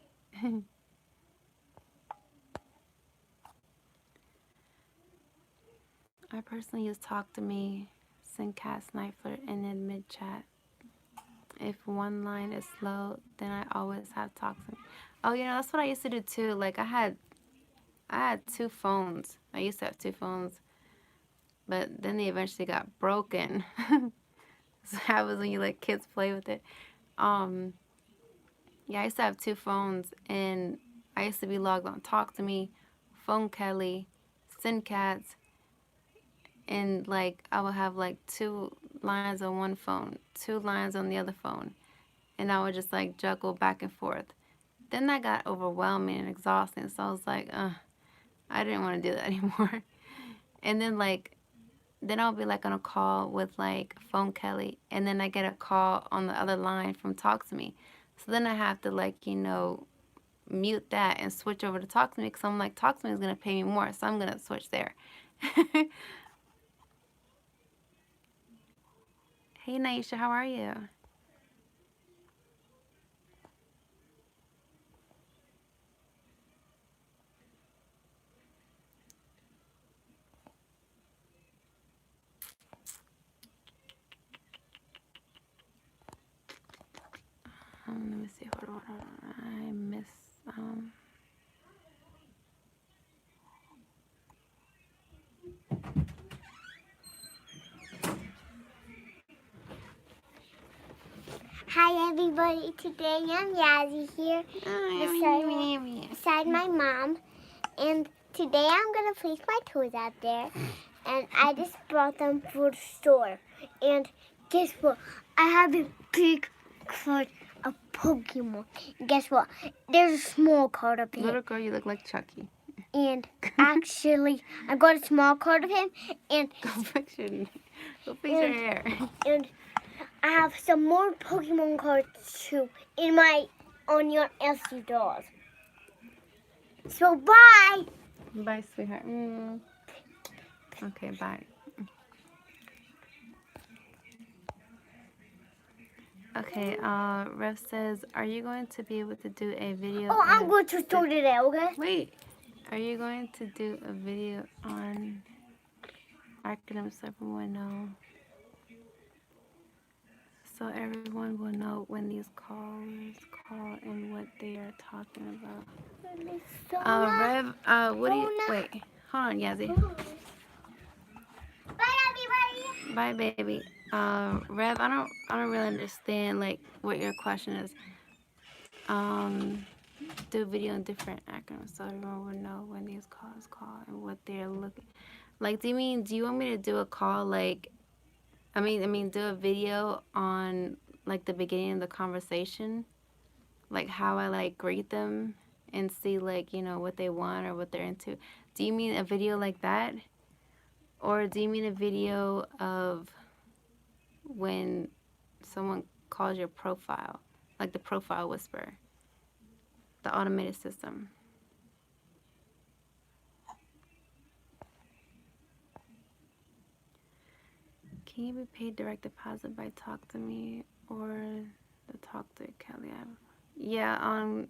I personally use Talk to Me, Syncat Sniper, and then mid chat. If one line is slow, then I always have Talk to Me. Oh, that's what I used to do too. Like I had two phones. I used to have two phones, but then they eventually got broken. So that was when you let kids play with it. Um, yeah, I used to have two phones, and I used to be logged on Talk to Me, Phone Kelly, Syncats, and like I would have like two lines on one phone, two lines on the other phone, and I would just like juggle back and forth. Then that got overwhelming and exhausting, so I was like, I didn't want to do that anymore. And then I'll be like on a call with like Phone Kelly, and then I get a call on the other line from Talk to Me. So then I have to like, mute that and switch over to Talk to Me because I'm like, Talk to Me is going to pay me more, so I'm going to switch there. Hey, Naisha, how are you? Let me see. Hold on. I miss. Um, Hi everybody, today I'm Yazzie here beside my mom, and today I'm gonna place my toys out there, and I just brought them for the store. And guess what? I have a big card of Pokemon. Guess what? There's a small card of him. Little girl, you look like Chucky. And actually, I got a small card of him, and Go fix your hair. And I have some more Pokemon cards too on your LC dolls. So bye. Bye, sweetheart. Okay, bye. Okay, Rev says, are you going to be able to do a video? Oh, I'm going to sort it out, okay? Wait, are you going to do a video on Arcanum 710? So everyone will know when these callers call and what they are talking about. Rev, what do you, wait, hold on, Yazzie. Bye, everybody. Bye, baby. Rev, I don't really understand like what your question is. Um, do video in different acronyms so everyone will know when these calls call and what they're looking. Like, do you want me to do a call like, do a video on like the beginning of the conversation, like how I like greet them and see like what they want or what they're into. Do you mean a video like that, or do you mean a video of when someone calls your profile, like the profile whisper, the automated system? Can you be paid direct deposit by Talk to Me or the Talk to Kelly app? Yeah, on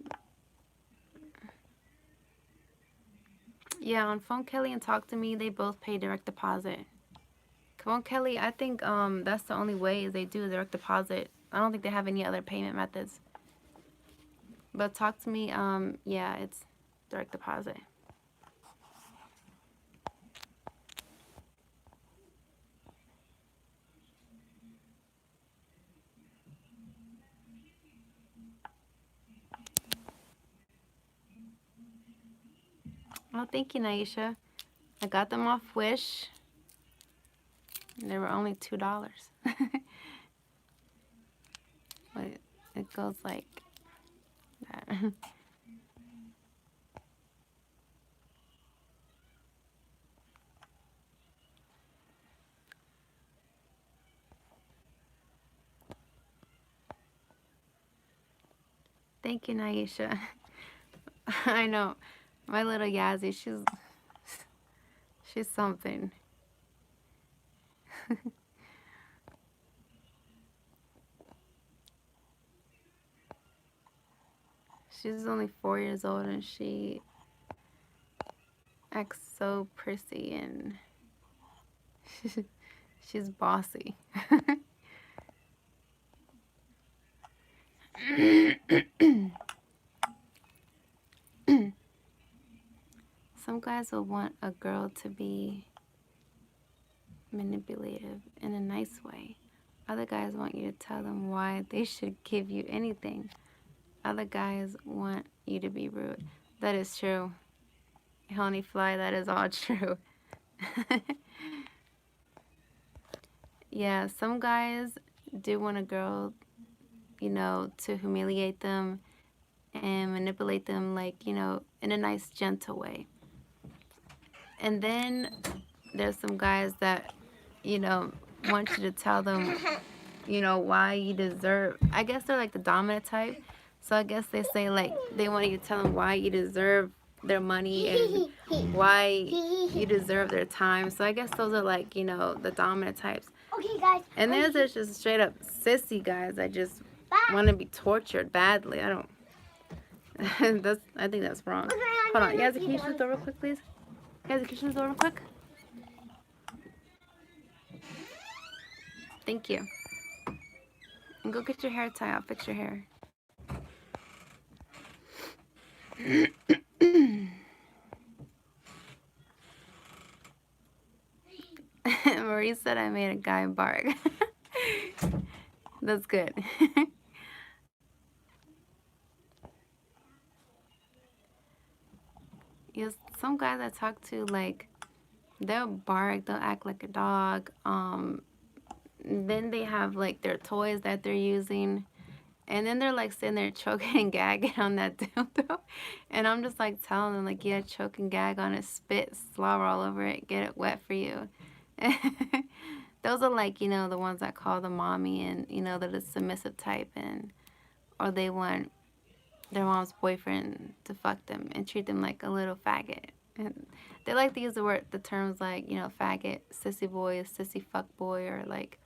Phone Kelly and Talk to Me, they both pay direct deposit. Phone Kelly, I think that's the only way they do direct deposit. I don't think they have any other payment methods. But Talk to Me, yeah, it's direct deposit. Oh, thank you, Naisha. I got them off Wish. They were only $2. But it goes like that. Thank you, Naisha. I know. My little Yazzie, she's something. She's only 4 years old and she acts so prissy and she's bossy. Some guys will want a girl to be manipulative in a nice way. Other guys want you to tell them why they should give you anything. Other guys want you to be rude. That is true. Honey Fly, that is all true. Yeah, some guys do want a girl, to humiliate them and manipulate them, like, in a nice, gentle way. And then there's some guys that, want you to tell them, why you deserve. I guess they're like the dominant type. So I guess they say, like, they want you to tell them why you deserve their money and why you deserve their time. So I guess those are like, the dominant types. Okay, guys. And there's just straight up sissy guys that just want to be tortured badly. I don't. I think that's wrong. Hold on. Yazzie, can you shut the door real quick, please? Yazzie, can you shut the door real quick? Thank you. And go get your hair tie. I'll fix your hair. Marie said I made a guy bark. That's good. Yes, some guys I talk to, like, they'll bark, they'll act like a dog. Then they have like their toys that they're using, and then they're like sitting there choking and gagging on that dildo, and I'm just like telling them like, yeah, choke and gag on it, spit, slobber all over it, get it wet for you. Those are like, the ones that call the mommy, and they're the submissive type, and or they want their mom's boyfriend to fuck them and treat them like a little faggot. And they like to use the terms like, faggot, sissy boy, sissy fuck boy, or like,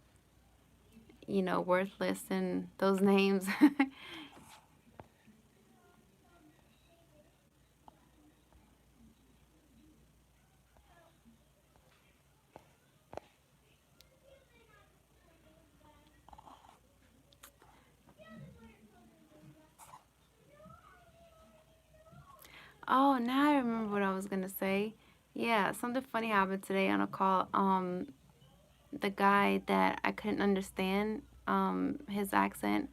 worthless and those names. Oh, now I remember what I was gonna say. Yeah, something funny happened today on a call. the guy that I couldn't understand his accent,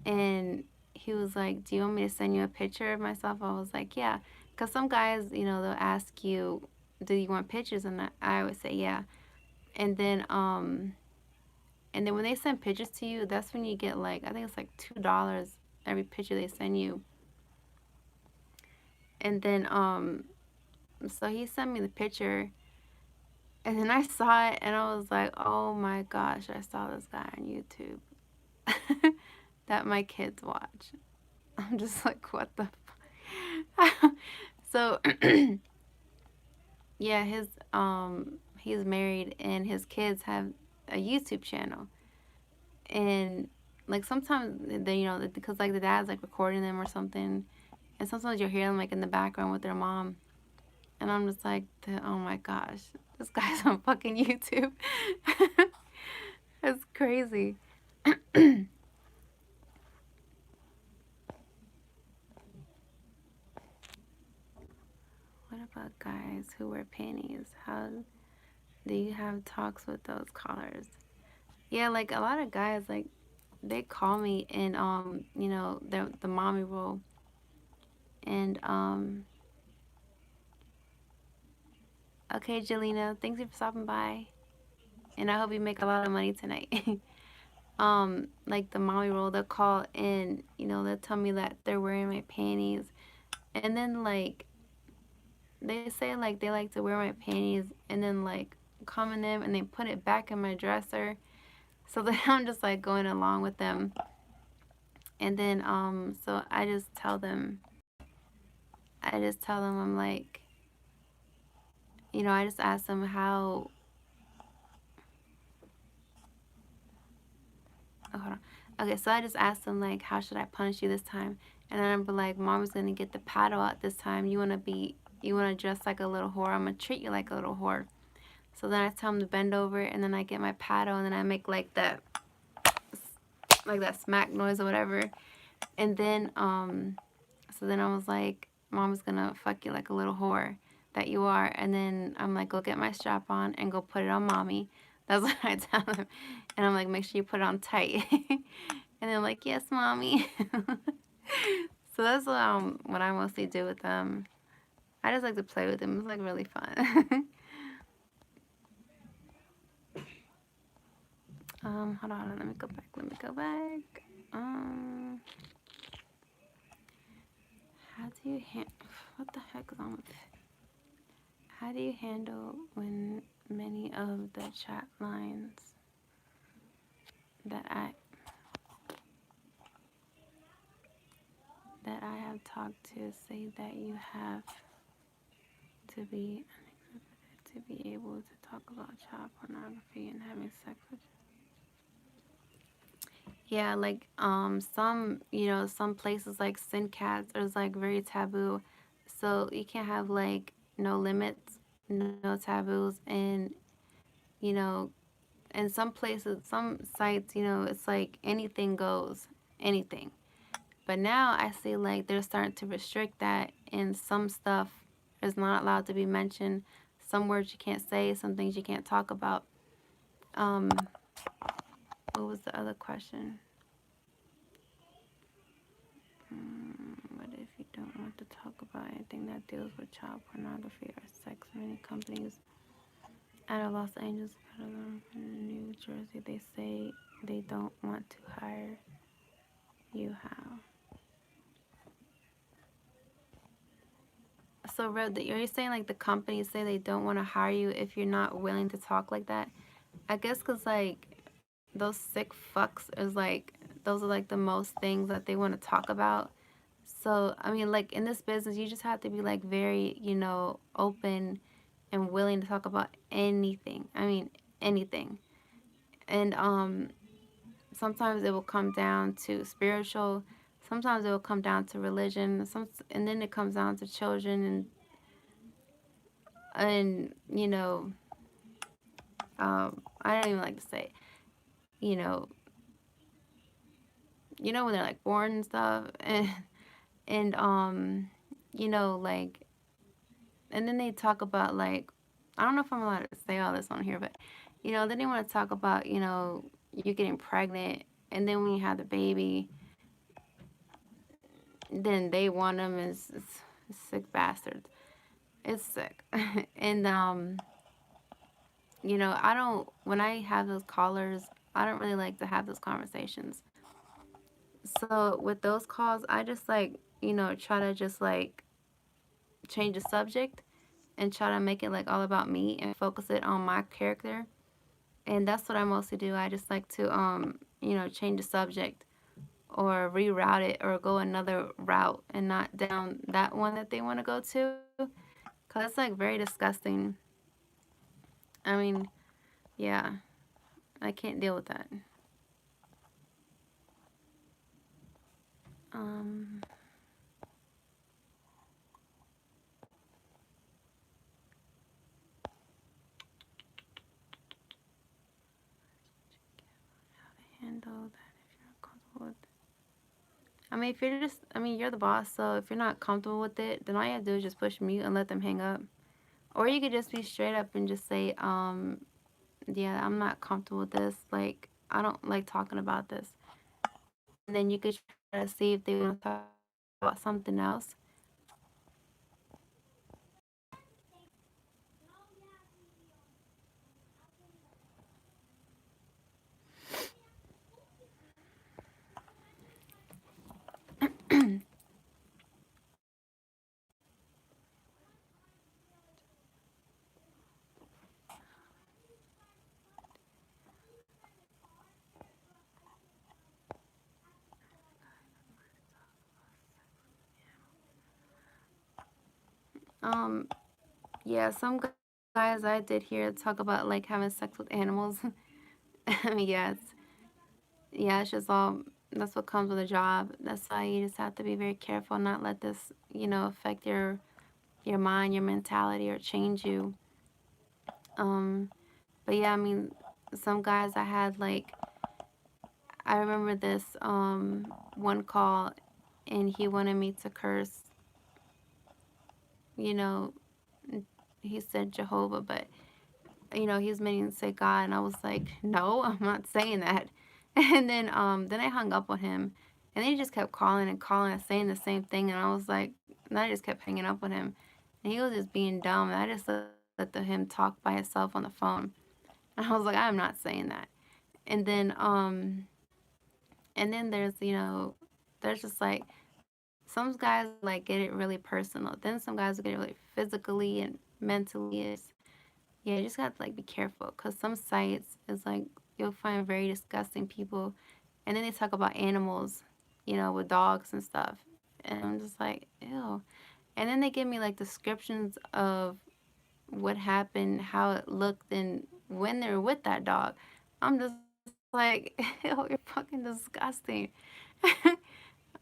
and he was like, "Do you want me to send you a picture of myself?" I was like, "Yeah," because some guys, they'll ask you, "Do you want pictures?" And I always say, "Yeah." And then when they send pictures to you, that's when you get like, I think it's like $2 every picture they send you. And then so he sent me the picture, and then I saw it, and I was like, "Oh my gosh, I saw this guy on YouTube that my kids watch." I'm just like, "What the fuck?" So yeah, he's married, and his kids have a YouTube channel. And like sometimes they, because like the dad's like recording them or something, and sometimes you'll hear them like in the background with their mom, and I'm just like, "Oh my gosh, this guy's on fucking YouTube." That's crazy. What about guys who wear panties? How do you have talks with those callers? Yeah, like a lot of guys, like they call me, and the mommy role, and okay, Jelena, thanks for stopping by, and I hope you make a lot of money tonight. Like the mommy role, they'll call in, they'll tell me that they're wearing my panties, and then like they say like they like to wear my panties, and then like come in them and they put it back in my dresser, so then I'm just like going along with them, and then so I just tell them I'm like, I just ask them how. Oh, hold on. Okay, so I just asked them like, how should I punish you this time? And then I'm like, Mom's gonna get the paddle out this time. You wanna dress like a little whore? I'm gonna treat you like a little whore. So then I tell them to bend over, and then I get my paddle, and then I make like that smack noise or whatever. And then so then I was like, Mom's gonna fuck you like a little whore that you are. And then I'm like, go get my strap on and go put it on Mommy. That's what I tell them. And I'm like, make sure you put it on tight. And they're like, yes, Mommy. So that's what I mostly do with them. I just like to play with them. It's like really fun. Hold on, let me go back. How do you what the heck is on with it? How do you handle when many of the chat lines that I have talked to say that you have to be able to talk about child pornography and having sex with? Yeah, like some places like Syncats is like very taboo, so you can't have like no limits, no taboos, and you know, and some places, some sites, it's like anything goes, anything. But now I see like they're starting to restrict that, and some stuff is not allowed to be mentioned. Some words you can't say, some things you can't talk about. What was the other question? What if you don't want to talk about anything that deals with child pornography or sex? Many companies out of Los Angeles, New Jersey, they say they don't want to hire you. How? So, Red, are you saying like the companies say they don't want to hire you if you're not willing to talk like that? I guess because like those sick fucks is like, those are like the most things that they want to talk about. So, I mean, like in this business, you just have to be like very, open and willing to talk about anything. I mean, anything. And sometimes it will come down to spiritual, sometimes it will come down to religion, and then it comes down to children, and I don't even like to say, you know, when they're like born and stuff, and like, and then they talk about like, I don't know if I'm allowed to say all this on here, but Then they want to talk about, you getting pregnant, and then when you have the baby, then they want them as sick bastards. It's sick. And I don't when I have those callers, I don't really like to have those conversations. So with those calls, I just like, try to just like change the subject and try to make it like all about me and focus it on my character. And that's what I mostly do. I just like to change the subject or reroute it or go another route and not down that one that they want to go to, cuz it's like very disgusting. I mean, yeah, I can't deal with that. Um handle that if you're not comfortable with it. I mean, if you're just, I mean, you're the boss, so if you're not comfortable with it, then all you have to do is just push mute and let them hang up. Or you could just be straight up and just say, yeah, I'm not comfortable with this. Like, I don't like talking about this. And then you could try to see if they want to talk about something else. Um, yeah, some guys I did hear talk about like having sex with animals. I mean, yeah, it's just all, that's what comes with a job. That's why you just have to be very careful, not let this, affect your mind, your mentality, or change you. Um, but yeah, I mean, some guys I had like, I remember this one call, and he wanted me to curse. You know, he said Jehovah, but he was meaning to say God, and I was like, no, I'm not saying that. And then I hung up on him, and then he just kept calling and calling and saying the same thing, and I was like, and I just kept hanging up on him, and he was just being dumb, and I just let him talk by himself on the phone. And I was like, I'm not saying that. And then there's there's just like some guys like get it really personal. Then some guys get it really physically and mentally. Yeah, you just got to like be careful because some sites is like you'll find very disgusting people, and then they talk about animals, with dogs and stuff, and I'm just like, ew. And then they give me like descriptions of what happened, how it looked, and when they were with that dog. I'm just like, ew, you're fucking disgusting.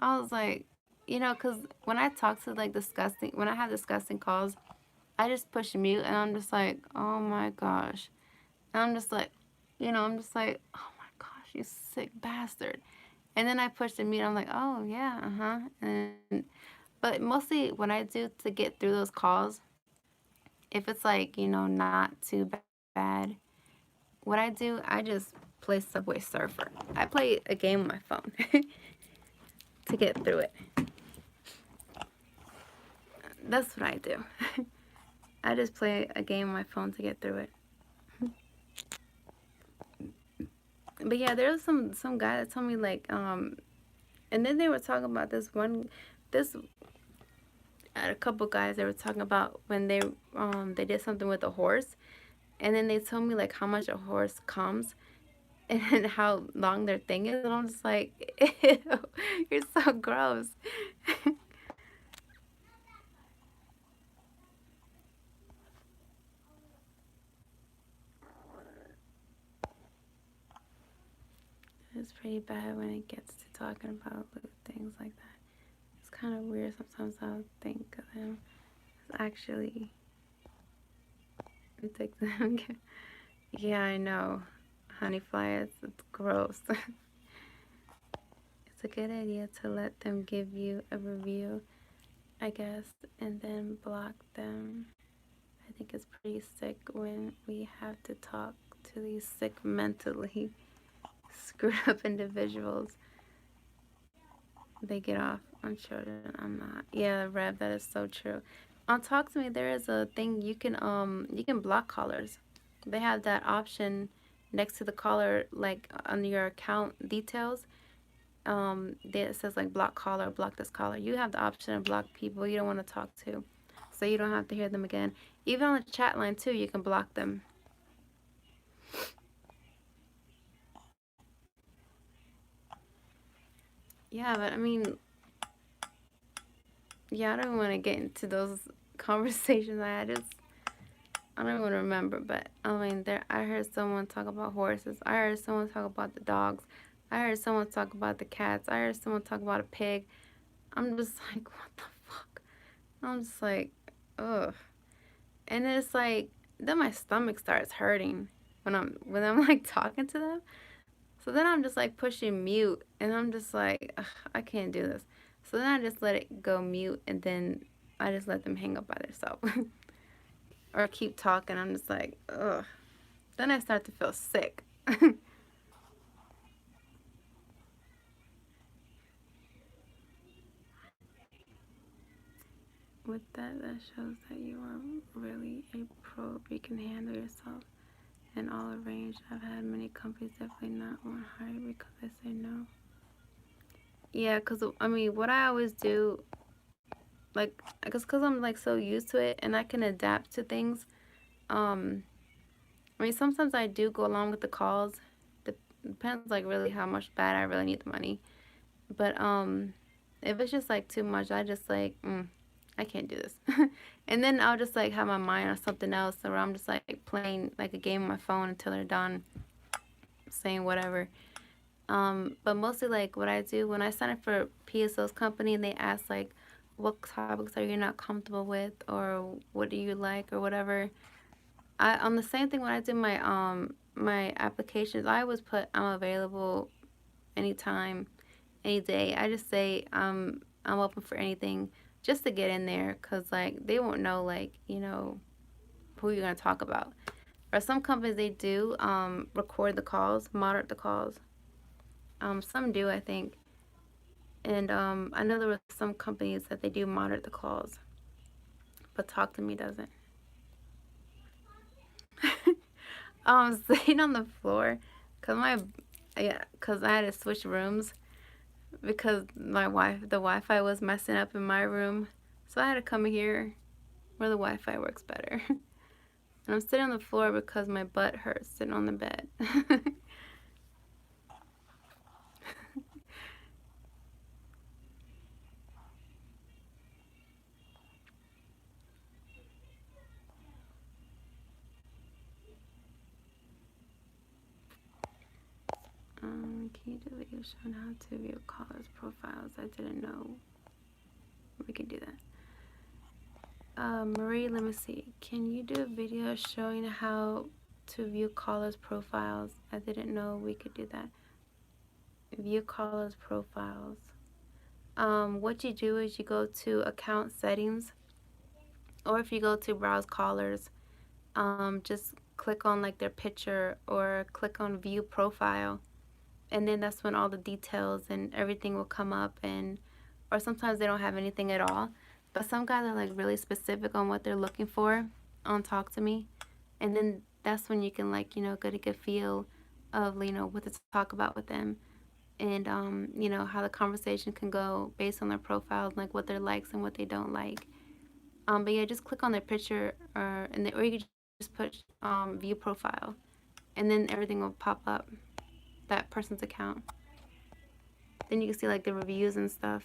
I was like, because when I talk to like disgusting, when I have disgusting calls, I just push mute and I'm just like, oh my gosh. And I'm just like, I'm just like, oh my gosh, you sick bastard. And then I push the mute. I'm like, oh yeah, uh-huh. But mostly what I do to get through those calls, if it's like, not too bad, what I do, I just play Subway Surfer. I play a game on my phone to get through it. That's what I do. I just play a game on my phone to get through it. But yeah, there was some guy that told me like and then they were talking about this a couple guys, they were talking about when they did something with a horse, and then they told me like how much a horse comes and how long their thing is, and I'm just like, ew, you're so gross. It's pretty bad when it gets to talking about little things like that. It's kind of weird sometimes. I'll think of him as actually ridiculous. Yeah, I know. Honey flies, it's gross. It's a good idea to let them give you a review, I guess, and then block them. I think it's pretty sick when we have to talk to these sick, mentally screwed up individuals. They get off on children. I'm not. Yeah, Rev, that is so true. On Talk to Me, there is a thing you can block callers. They have that option next to the caller, like on your account details. There it says like block caller, block this caller. You have the option to block people you don't want to talk to, so you don't have to hear them again. Even on the chat line too, you can block them. Yeah, but I mean, yeah, I don't want to get into those conversations I had. I don't even remember, but I mean, there. I heard someone talk about horses. I heard someone talk about the dogs. I heard someone talk about the cats. I heard someone talk about a pig. I'm just like, what the fuck? I'm just like, ugh. And it's like, then my stomach starts hurting when I'm like talking to them. So then I'm just like pushing mute, and I'm just like, ugh, I can't do this. So then I just let it go mute, and then I just let them hang up by themselves. Or keep talking. I'm just like, ugh. Then I start to feel sick. With that, that shows that you are really a pro. You can handle yourself and all arranged. I've had many companies definitely not want to hire because I say no. Yeah, because I mean, what I always do, like, I guess because I'm like so used to it and I can adapt to things. Um, I mean, sometimes I do go along with the calls. Depends like really how much bad I really need the money. But if it's just like too much, I just like, I can't do this. And then I'll just like have my mind on something else, or I'm just like playing like a game on my phone until they're done saying whatever. But mostly like what I do when I sign up for PSO's company and they ask like, what topics are you not comfortable with, or what do you like, or whatever. I on the same thing when I do my applications, I always put I'm available anytime, any day. I just say I'm open for anything just to get in there, cause like they won't know like who you're gonna talk about. Or some companies they do record the calls, moderate the calls. Some do I think, and I know there were some companies that they do moderate the calls, but Talk to Me doesn't. Sitting on the floor, cause I had to switch rooms because the Wi-Fi was messing up in my room, so I had to come here where the Wi-Fi works better. And I'm sitting on the floor because my butt hurts sitting on the bed. Can you do a video showing how to view callers' profiles? I didn't know we could do that. Marie, let me see. Can you do a video showing how to view callers' profiles? I didn't know we could do that. View callers' profiles. What you do is you go to account settings, or if you go to browse callers, just click on like their picture or click on view profile, and then that's when all the details and everything will come up. And or sometimes they don't have anything at all, but some guys are like really specific on what they're looking for on Talk to Me, and then that's when you can like get a good feel of what to talk about with them, and how the conversation can go based on their profiles, like what their likes and what they don't like. But yeah, just click on their picture, or you could just put view profile, and then everything will pop up, that person's account. Then you can see like the reviews and stuff.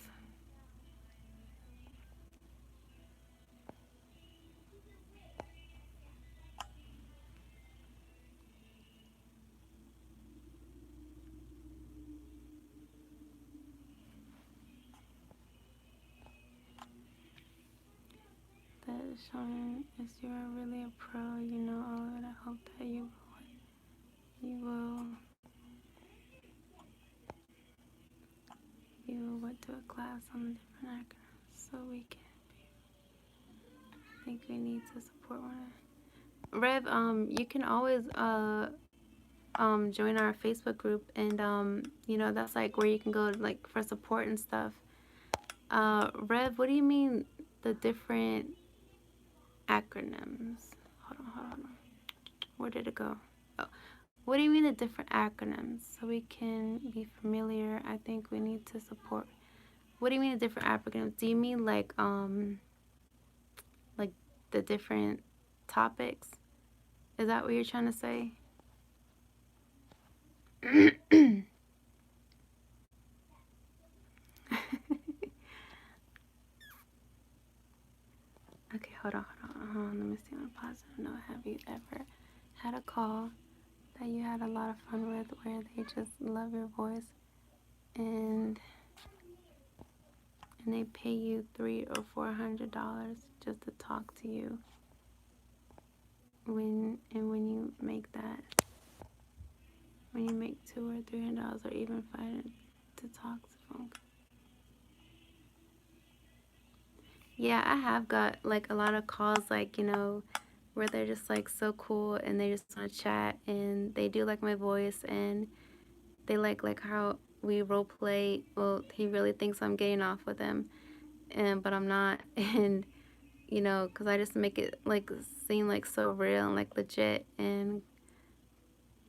That is showing as you are really a pro. You know all of it. I hope that you will went to a class on the different acronyms so we can. I think we need to support one. Rev, you can always join our Facebook group, and you know, that's like where you can go like for support and stuff. Rev, what do you mean the different acronyms? Hold on. Where did it go? Oh, what do you mean the different acronyms? So we can be familiar. I think we need to support. What do you mean the different acronyms? Do you mean like the different topics? Is that what you're trying to say? Okay, hold on. Let me see on a positive note. Have you ever had a call that you had a lot of fun with where they just love your voice and they pay you $300 or $400 just to talk to you when you make that, when you make $200 or $300 or even $500 to talk to phone? Yeah, I have got like a lot of calls, like, you know, where they're just like so cool and they just want to chat and they do like my voice and they like how we role play. Well, he really thinks I'm getting off with him, and but I'm not. And you know, because I just make it like seem like so real and like legit, and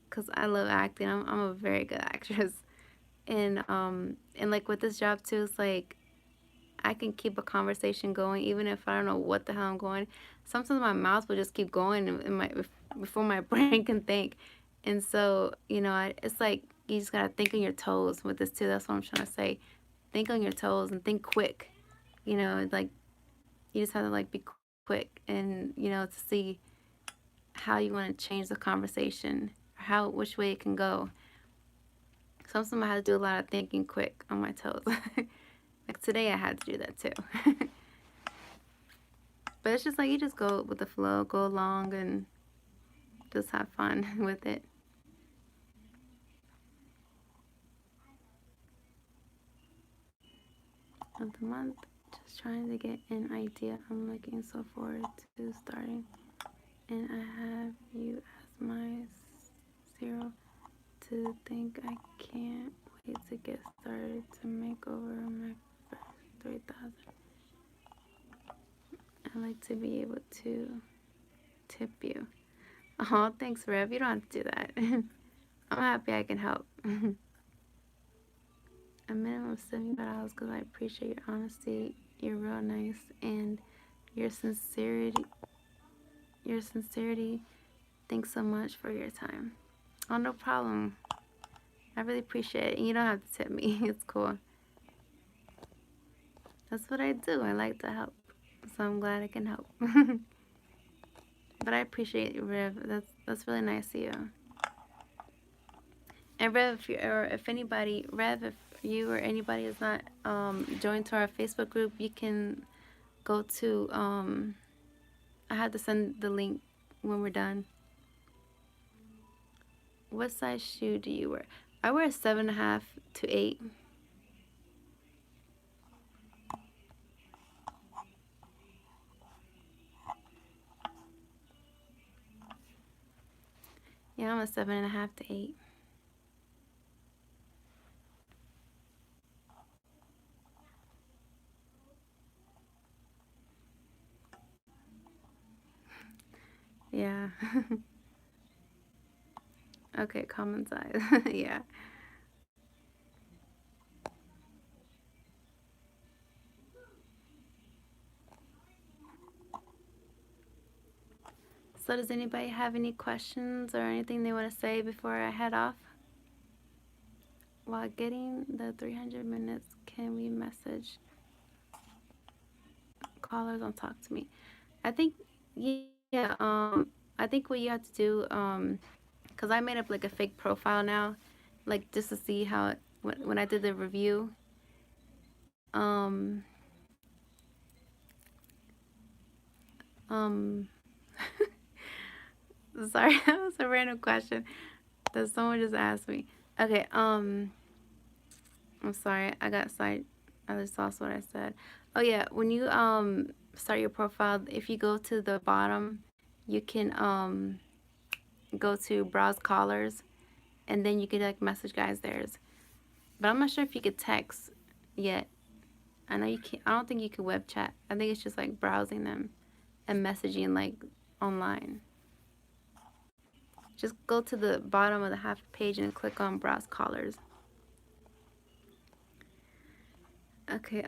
because I love acting, I'm a very good actress. And like with this job too, it's like I can keep a conversation going even if I don't know what the hell I'm going. Sometimes my mouth will just keep going in my before my brain can think. And so, you know, it's like you just gotta think on your toes with this too. That's what I'm trying to say. Think on your toes and think quick. You know, like you just have to like be quick and you know to see how you want to change the conversation, how which way it can go. Sometimes I have to do a lot of thinking quick on my toes. Like today, I had to do that too. But it's just like you just go with the flow, go along, and just have fun with it. Of the month, just trying to get an idea. I'm looking so forward to starting, and I have you as my zero to think I can't wait to get started to make over my first 3,000. I like to be able to tip you. Oh, thanks, Rev. You don't have to do that. I'm happy I can help. A minimum of $75 because I appreciate your honesty. You're real nice and your sincerity. Your sincerity. Thanks so much for your time. Oh, no problem. I really appreciate it. And you don't have to tip me. It's cool. That's what I do. I like to help. So I'm glad I can help. But I appreciate you, Rev. That's really nice of you. And Rev, if anybody, Rev, if you or anybody is not joined to our Facebook group, you can go to. I have to send the link when we're done. What size shoe do you wear? I wear a 7.5 to 8. Yeah, I'm a 7.5 to 8. Yeah. Okay, common size. Yeah. So does anybody have any questions or anything they want to say before I head off? While getting the 300 minutes, can we message callers on Talk to Me? I think, yeah, I think what you have to do, because I made up like a fake profile now, like just to see how it, when I did the review, um, um, sorry, that was a random question that someone just asked me. Okay, I'm sorry, I got side. I just lost what I said. Oh yeah, when you start your profile, if you go to the bottom, you can go to browse callers, and then you could like message guys theirs. But I'm not sure if you could text yet. I know you can't. I don't think you could web chat. I think it's just like browsing them and messaging like online. Just go to the bottom of the half page and click on browse callers. Okay,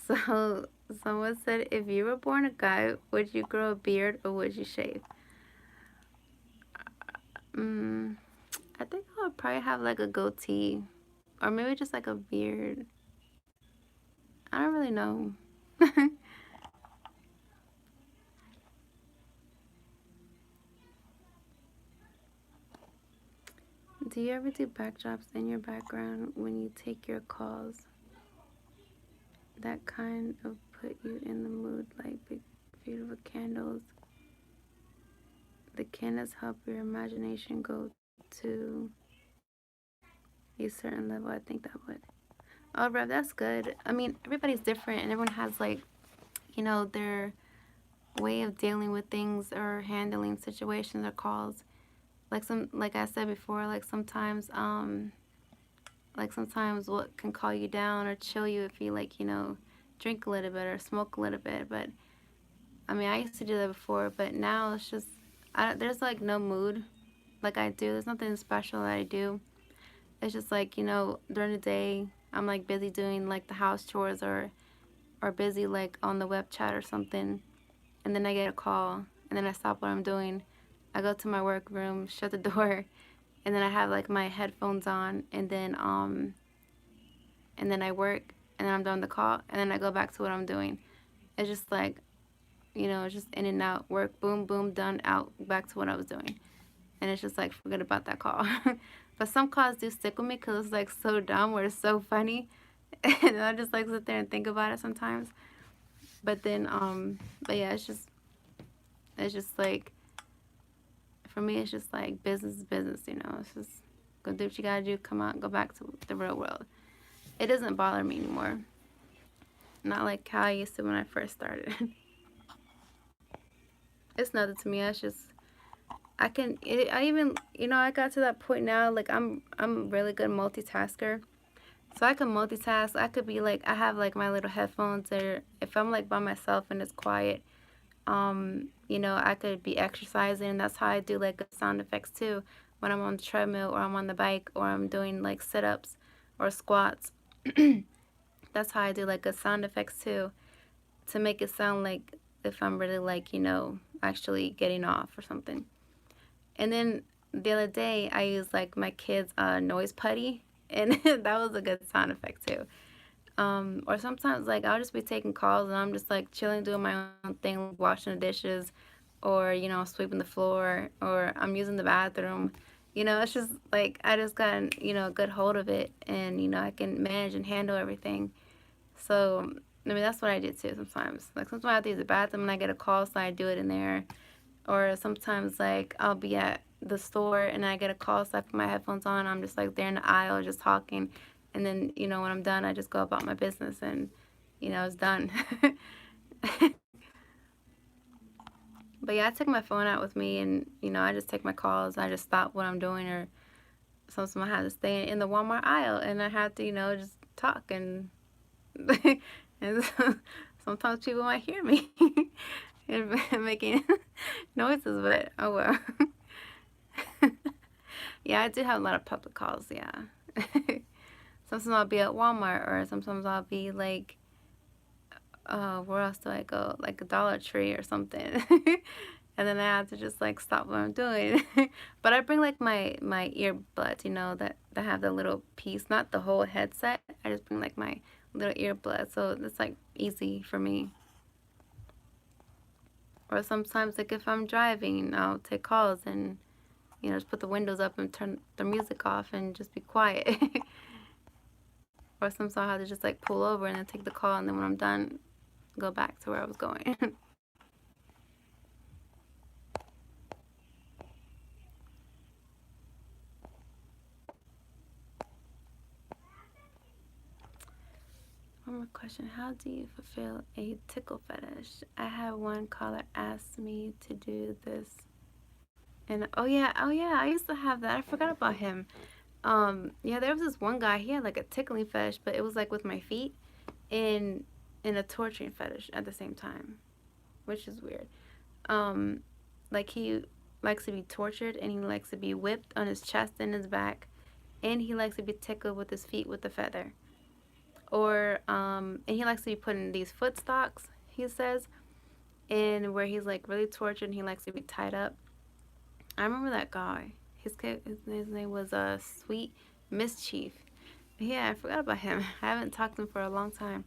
so someone said, if you were born a guy, would you grow a beard or would you shave? I think I would probably have like a goatee or maybe just like a beard. I don't really know. Do you ever do backdrops in your background when you take your calls? That kind of put you in the mood, like big, beautiful candles. The candles help your imagination go to a certain level. I think that would. Oh, Rev, that's good. I mean, everybody's different and everyone has like, their way of dealing with things or handling situations or calls. Like I said before, like sometimes what can call you down or chill you if you like, drink a little bit or smoke a little bit. But I mean, I used to do that before, but now it's just, there's like no mood like I do. There's nothing special that I do. It's just like, during the day, I'm like busy doing like the house chores or busy like on the web chat or something. And then I get a call and then I stop what I'm doing. I go to my work room, shut the door, and then I have like my headphones on and then I work and then I'm done the call and then I go back to what I'm doing. It's just like, it's just in and out, work, boom, boom, done, out, back to what I was doing. And it's just like, forget about that call. But some calls do stick with me because it's like so dumb or it's so funny. And I just like sit there and think about it sometimes. But then, but yeah, it's just like, for me, it's just like business is business, It's just go do what you gotta do, come out, go back to the real world. It doesn't bother me anymore. Not like how I used to when I first started. It's nothing to me. It's just I even I got to that point now. Like I'm a really good multitasker, so I can multitask. I could be like I have like my little headphones there. If I'm like by myself and it's quiet, I could be exercising. That's how I do like sound effects too. When I'm on the treadmill or I'm on the bike or I'm doing like sit-ups or squats. That's how I do like sound effects too, to make it sound like if I'm really like, actually getting off or something. And then the other day I used like my kids' noise putty, and that was a good sound effect too. Or sometimes like I'll just be taking calls and I'm just like chilling, doing my own thing, washing the dishes, or sweeping the floor, or I'm using the bathroom. It's just like I just got a good hold of it, and I can manage and handle everything. So I mean that's what I do too sometimes. Like sometimes I have to use the bathroom and I get a call, so I do it in there. Or sometimes like I'll be at the store and I get a call, so I put my headphones on. I'm just like there in the aisle just talking, and then when I'm done, I just go about my business and it's done. But yeah, I take my phone out with me, and I just take my calls. I just stop what I'm doing, or sometimes I have to stay in the Walmart aisle and I have to just talk and and sometimes people might hear me and making noises, but oh well. Yeah, I do have a lot of public calls, yeah. Sometimes I'll be at Walmart, or sometimes I'll be like, where else do I go? Like a Dollar Tree or something. And then I have to just like stop what I'm doing. But I bring like my earbuds, that have the little piece, not the whole headset. I just bring like my little earbuds, so it's like easy for me. Or sometimes like if I'm driving, I'll take calls and just put the windows up and turn the music off and just be quiet. Or sometimes I'll have to just like pull over and then take the call, and then when I'm done, go back to where I was going. One more question. How do you fulfill a tickle fetish? I had one caller ask me to do this And oh yeah, I used to have that. I forgot about him. Yeah, there was this one guy. He had like a tickling fetish, but it was like with my feet and a torturing fetish at the same time, which is weird. Um, like he likes to be tortured and he likes to be whipped on his chest and his back, and he likes to be tickled with his feet with a feather. Or and he likes to be put in these foot stocks. He says, and where he's like really tortured and he likes to be tied up. I remember that guy. His name was Sweet Mischief. Yeah, I forgot about him. I haven't talked to him for a long time.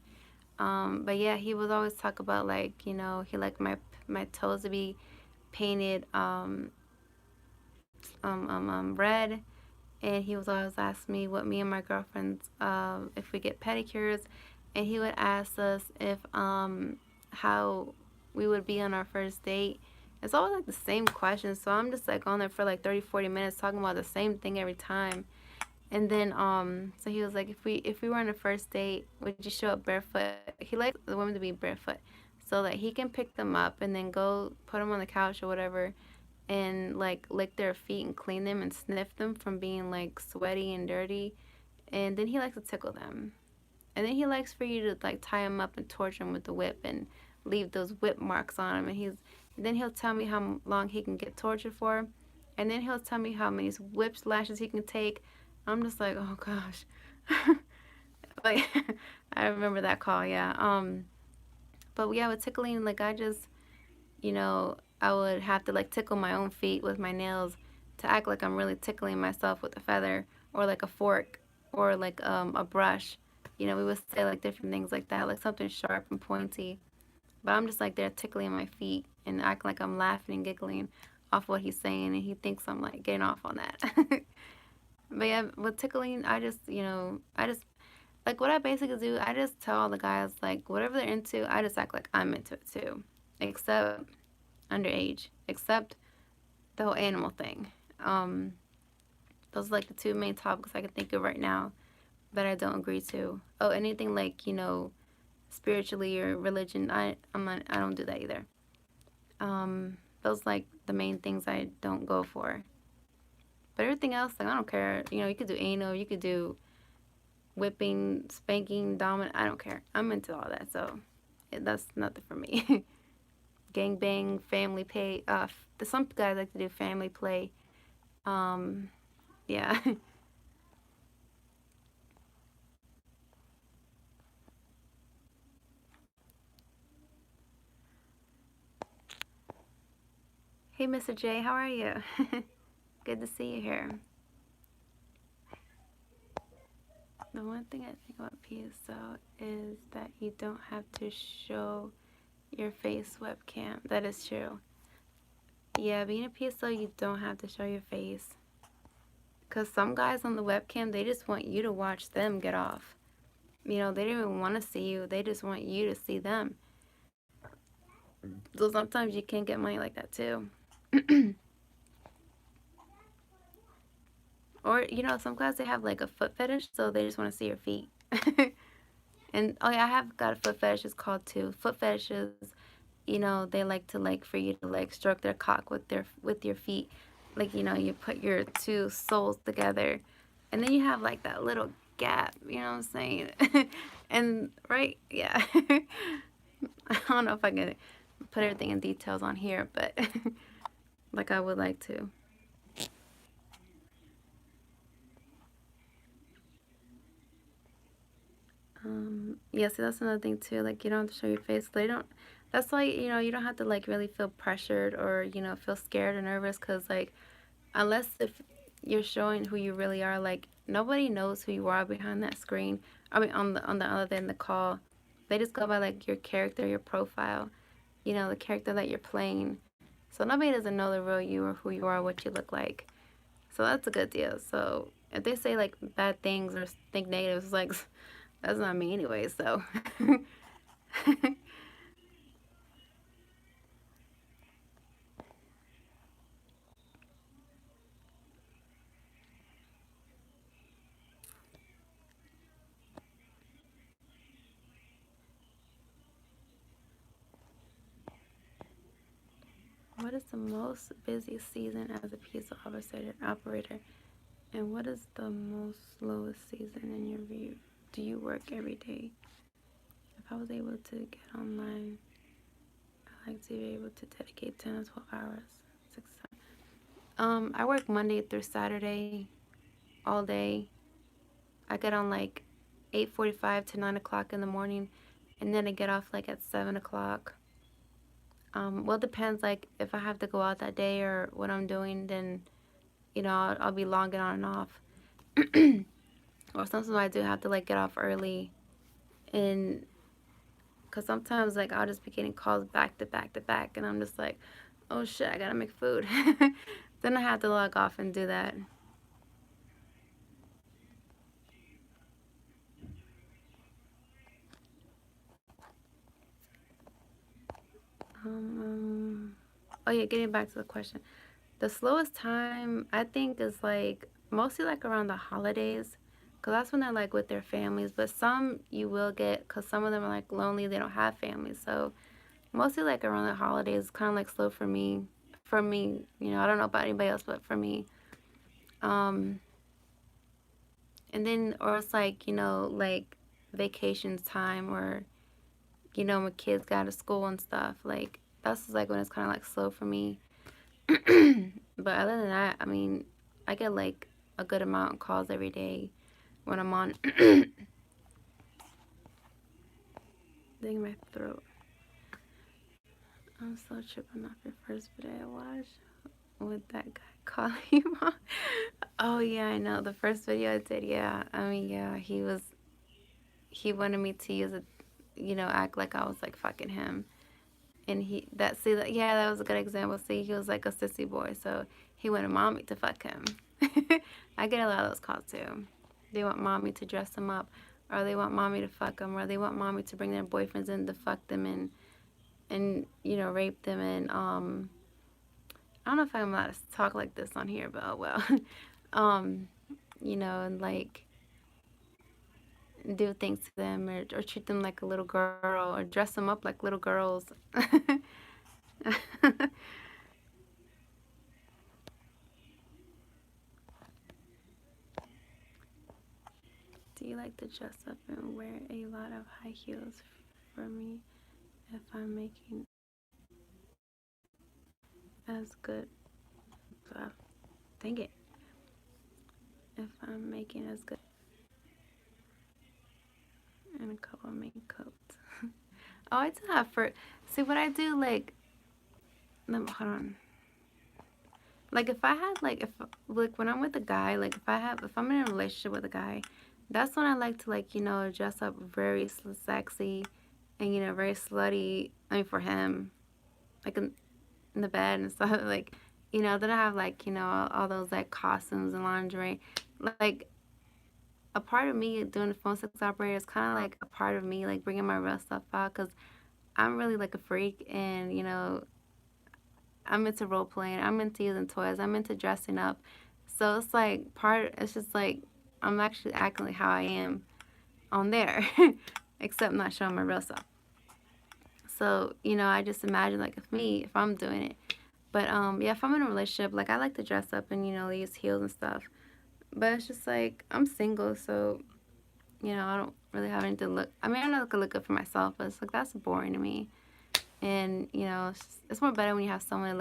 But yeah, he was always talk about like he liked my toes to be painted red, and he was always asking me what me and my girlfriends if we get pedicures, and he would ask us if how we would be on our first date. It's always like the same question, so I'm just like on there for like 30-40 minutes talking about the same thing every time. And then so he was like, if we were on a first date, would you show up barefoot? He likes the women to be barefoot, so that he can pick them up and then go put them on the couch or whatever, and like lick their feet and clean them and sniff them from being like sweaty and dirty. And then he likes to tickle them. And then he likes for you to like tie him up and torture him with the whip and leave those whip marks on him. And then he'll tell me how long he can get tortured for. And then he'll tell me how many whip lashes he can take. I'm just like, oh gosh. Like I remember that call, yeah. But yeah, with tickling, like I just, I would have to like tickle my own feet with my nails to act like I'm really tickling myself with a feather or like a fork or like a brush. We would say like different things like that, like something sharp and pointy. But I'm just like there tickling my feet and acting like I'm laughing and giggling off what he's saying, and he thinks I'm like getting off on that. But yeah, with tickling, I just like what I basically do. I just tell all the guys like whatever they're into, I just act like I'm into it too, except underage, except the whole animal thing. Um, those are like the two main topics I can think of right now that I don't agree to. Oh, anything like spiritually or religion, I don't do that either. Those like the main things I don't go for. But everything else, like I don't care. You could do anal, you could do whipping, spanking, dominant. I don't care. I'm into all that, so that's nothing for me. Gang bang, family play. Some guys like to do family play. Yeah. Hey, Mr. J, how are you? Good to see you here. The one thing I think about PSO is that you don't have to show your face webcam. That is true. Yeah, being a PSO, you don't have to show your face. Because some guys on the webcam, they just want you to watch them get off. They don't even want to see you. They just want you to see them. So sometimes you can get money like that too. Or, some guys, they have like a foot fetish, so they just want to see your feet. And, oh yeah, I have got a foot fetish. It's called too. Foot fetishes, they like to like for you to like stroke their cock with your feet. Like, you put your two soles together and then you have like that little gap, you know what I'm saying? And right, yeah. I don't know if I can put everything in details on here, but like I would like to. Yeah, see, that's another thing too. Like, you don't have to show your face. They don't. That's why you don't have to like really feel pressured or feel scared or nervous, because like unless if you're showing who you really are, like nobody knows who you are behind that screen. I mean, on the other end of the call, they just go by like your character, your profile. The character that you're playing. So nobody doesn't know the real you or who you are, what you look like. So that's a good deal. So if they say like bad things or think negative, it's like that's not me anyway. So what is the most busiest season as a pizza operator? And what is the most slowest season in your view? Do you work every day? If I was able to get online, I like to be able to dedicate 10 or 12 hours. 6, 7. I work Monday through Saturday all day. I get on like 8:45 to 9 o'clock in the morning, and then I get off like at 7 o'clock. Well, it depends, like, if I have to go out that day or what I'm doing, then, I'll be logging on and off. Or sometimes I do have to, like, get off early, and, because sometimes, like, I'll just be getting calls back to back to back, and I'm just like, oh, shit, I gotta make food. Then I have to log off and do that. Oh, yeah, getting back to the question. The slowest time, I think, is, like, mostly, like, around the holidays. Because that's when they're, like, with their families. But some you will get, because some of them are, like, lonely. They don't have families. So, mostly, like, around the holidays, kind of, like, slow for me. For me, I don't know about anybody else, but for me. And then, or it's, like, like, vacations time or, when kids got to school and stuff. Like, that's just, like, when it's kind of, like, slow for me. But other than that, I mean, I get like a good amount of calls every day when I'm on. Dang my throat. I'm so tripping off your first video I watched with that guy calling you mom. Oh yeah, I know. The first video I did, yeah. I mean, yeah, he wanted me to use it, act like I was like fucking him. And yeah, that was a good example. See, he was like a sissy boy, so he wanted mommy to fuck him. I get a lot of those calls too. They want mommy to dress them up, or they want mommy to fuck them, or they want mommy to bring their boyfriends in to fuck them and rape them. And I don't know if I'm allowed to talk like this on here, but oh well. um, and like do things to them, or treat them like a little girl, or dress them up like little girls. Do you like to dress up and wear a lot of high heels? For me, if I'm making as good, dang it, if I'm making as good in a couple of main coats. Oh, I do have see what I do, like, hold on. Like if I had like when I'm with a guy, like if I'm in a relationship with a guy, that's when I like to like, dress up very sexy and, very slutty. I mean, for him, like in the bed and stuff. Like, then I have like, all those like costumes and lingerie. Like a part of me doing the phone sex operator is kind of like a part of me like bringing my real stuff out, because I'm really like a freak, and I'm into role playing, I'm into using toys, I'm into dressing up. So it's like it's just like I'm actually acting like how I am on there, except not showing my real self. So, I just imagine like if I'm doing it. But yeah, if I'm in a relationship, like I like to dress up and, use heels and stuff. But it's just like I'm single, so I don't really have anything to look. I mean, I know I could look good for myself, but it's like that's boring to me. And it's more better when you have someone to look